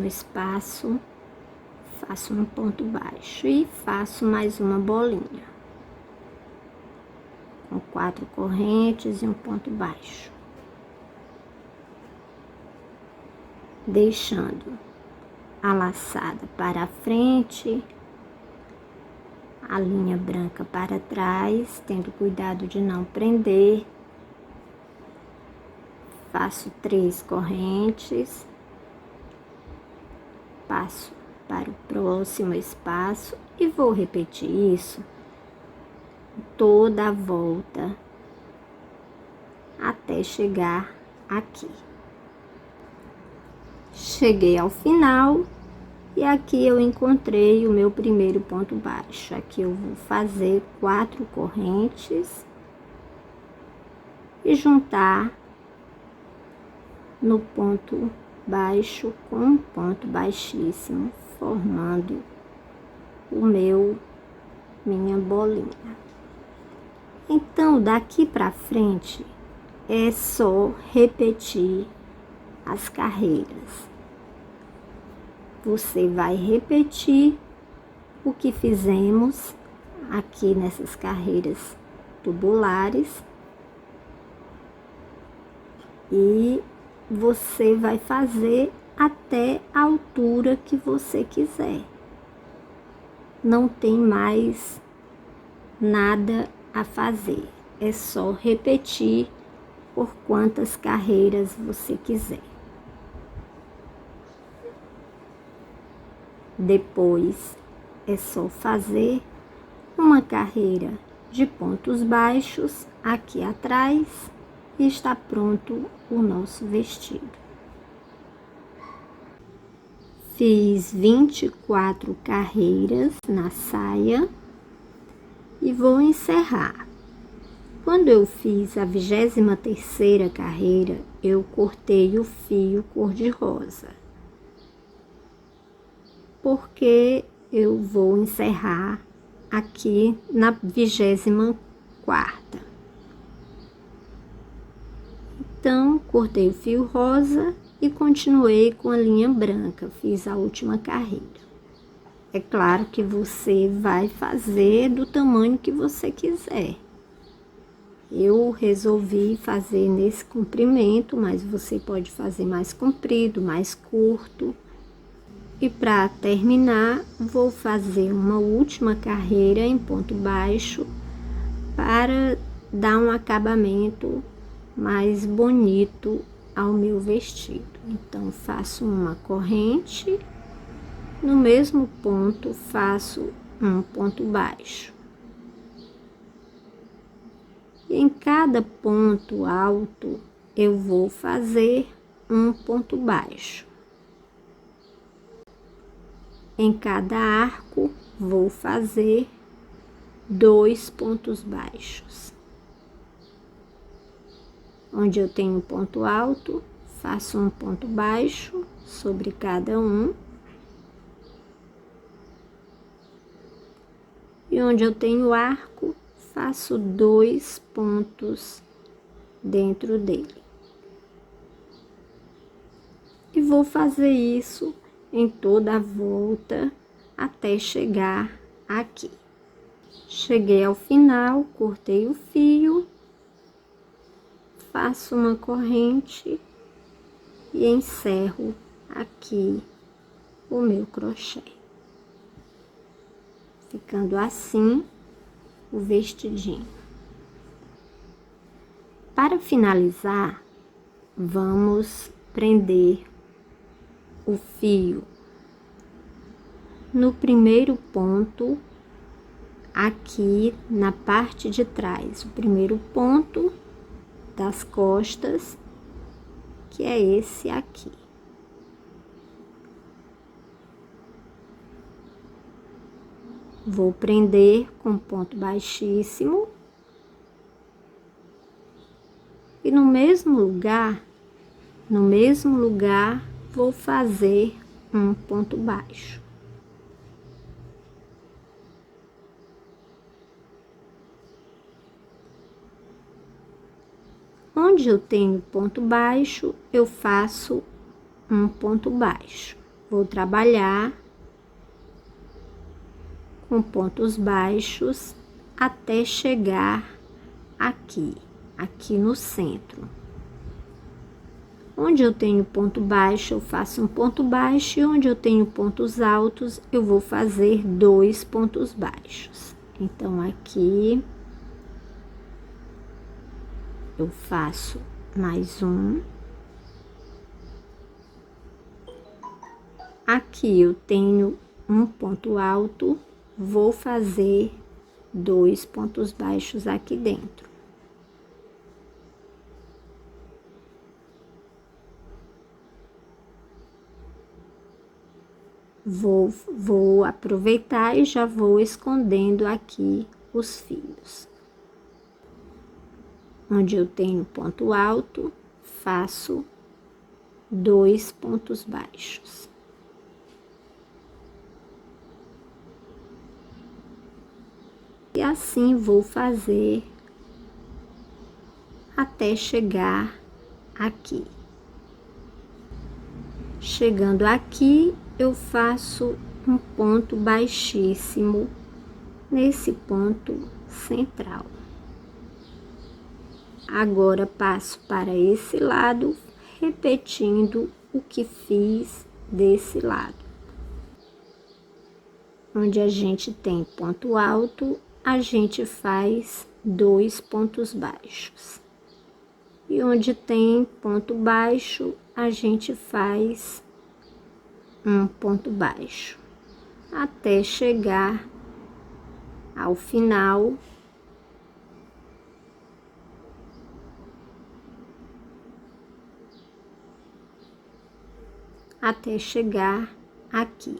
[SPEAKER 1] espaço, faço um ponto baixo e faço mais uma bolinha com 4 correntes e um ponto baixo, deixando a laçada para a frente, a linha branca para trás, tendo cuidado de não prender. Faço 3 correntes, passo para o próximo espaço e vou repetir isso toda a volta até chegar aqui. Cheguei ao final e aqui eu encontrei o meu primeiro ponto baixo. Aqui eu vou fazer 4 correntes e juntar no ponto baixo com um ponto baixíssimo, formando minha bolinha. Então, daqui para frente é só repetir as carreiras. Você vai repetir o que fizemos aqui nessas carreiras tubulares e você vai fazer até a altura que você quiser. Não tem mais nada a fazer, é só repetir por quantas carreiras você quiser. Depois é só fazer uma carreira de pontos baixos aqui atrás e está pronto o nosso vestido. Fiz 24 carreiras na saia e vou encerrar. Quando eu fiz a 23ª carreira, eu cortei o fio cor-de-rosa, porque eu vou encerrar aqui na 24ª. Então, cortei o fio rosa e continuei com a linha branca, fiz a última carreira. É claro que você vai fazer do tamanho que você quiser. Eu resolvi fazer nesse comprimento, mas você pode fazer mais comprido, mais curto. E para terminar, vou fazer uma última carreira em ponto baixo para dar um acabamento mais bonito ao meu vestido. Então, faço uma corrente, no mesmo ponto faço um ponto baixo. E em cada ponto alto, eu vou fazer um ponto baixo. Em cada arco, vou fazer 2 pontos baixos. Onde eu tenho ponto alto, faço um ponto baixo sobre cada um. E onde eu tenho arco, faço 2 pontos dentro dele. E vou fazer isso em toda a volta até chegar aqui. Cheguei ao final, cortei o fio, faço uma corrente e encerro aqui o meu crochê. Ficando assim o vestidinho. Para finalizar, vamos prender o fio no primeiro ponto aqui na parte de trás, o primeiro ponto das costas, que é esse aqui. Vou prender com ponto baixíssimo e no mesmo lugar vou fazer um ponto baixo. Onde eu tenho ponto baixo, eu faço um ponto baixo. Vou trabalhar com pontos baixos até chegar aqui no centro. Onde eu tenho ponto baixo, eu faço um ponto baixo, e onde eu tenho pontos altos, eu vou fazer 2 pontos baixos. Então, aqui eu faço mais um. Aqui eu tenho um ponto alto, vou fazer 2 pontos baixos aqui dentro. Vou aproveitar e já vou escondendo aqui os fios. Onde eu tenho ponto alto, faço 2 pontos baixos. E assim vou fazer até chegar aqui. Chegando aqui, eu faço um ponto baixíssimo nesse ponto central. Agora, passo para esse lado, repetindo o que fiz desse lado. Onde a gente tem ponto alto, a gente faz 2 pontos baixos. E onde tem ponto baixo, a gente faz um ponto baixo, até chegar ao final. Até chegar aqui.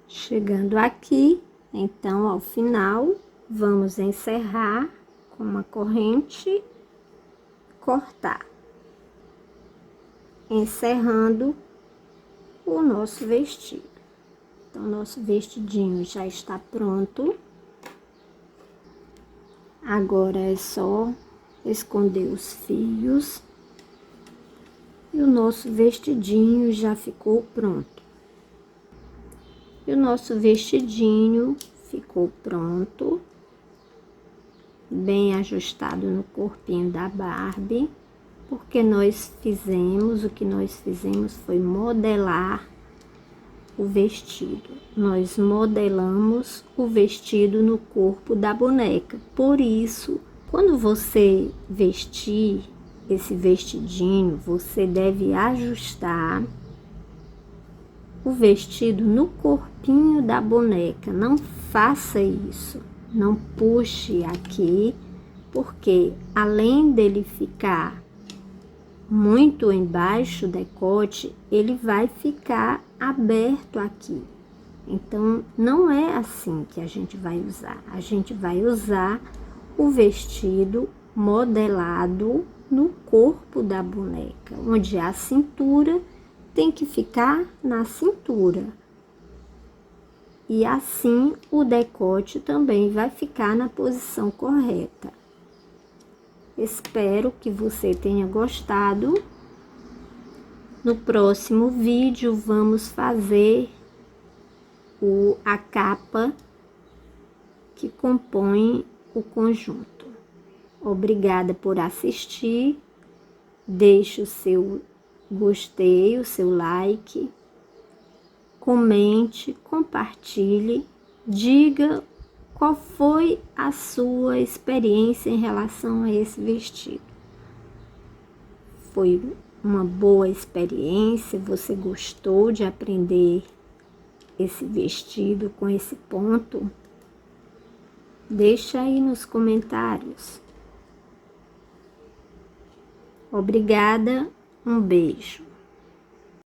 [SPEAKER 1] Chegando aqui, então, ao final, vamos encerrar com uma corrente, cortar, encerrando o nosso vestido. Então, nosso vestidinho já está pronto. Agora é só esconder os fios. E o nosso vestidinho já ficou pronto. E o nosso vestidinho ficou pronto, bem ajustado no corpinho da Barbie, porque o que nós fizemos foi modelar o vestido. Nós modelamos o vestido no corpo da boneca. Por isso, quando você vestir esse vestidinho, você deve ajustar o vestido no corpinho da boneca. Não faça isso, não puxe aqui, porque além dele ficar muito embaixo do decote, ele vai ficar aberto aqui. Então, não é assim que a gente vai usar. A gente vai usar o vestido modelado no corpo da boneca, onde a cintura tem que ficar na cintura. E assim o decote também vai ficar na posição correta. Espero que você tenha gostado. No próximo vídeo vamos fazer a capa que compõe o conjunto. Obrigada por assistir. Deixe o seu gostei, o seu like, comente, compartilhe, diga qual foi a sua experiência em relação a esse vestido. Foi uma boa experiência? Você gostou de aprender esse vestido com esse ponto? Deixa aí nos comentários. Obrigada, um beijo.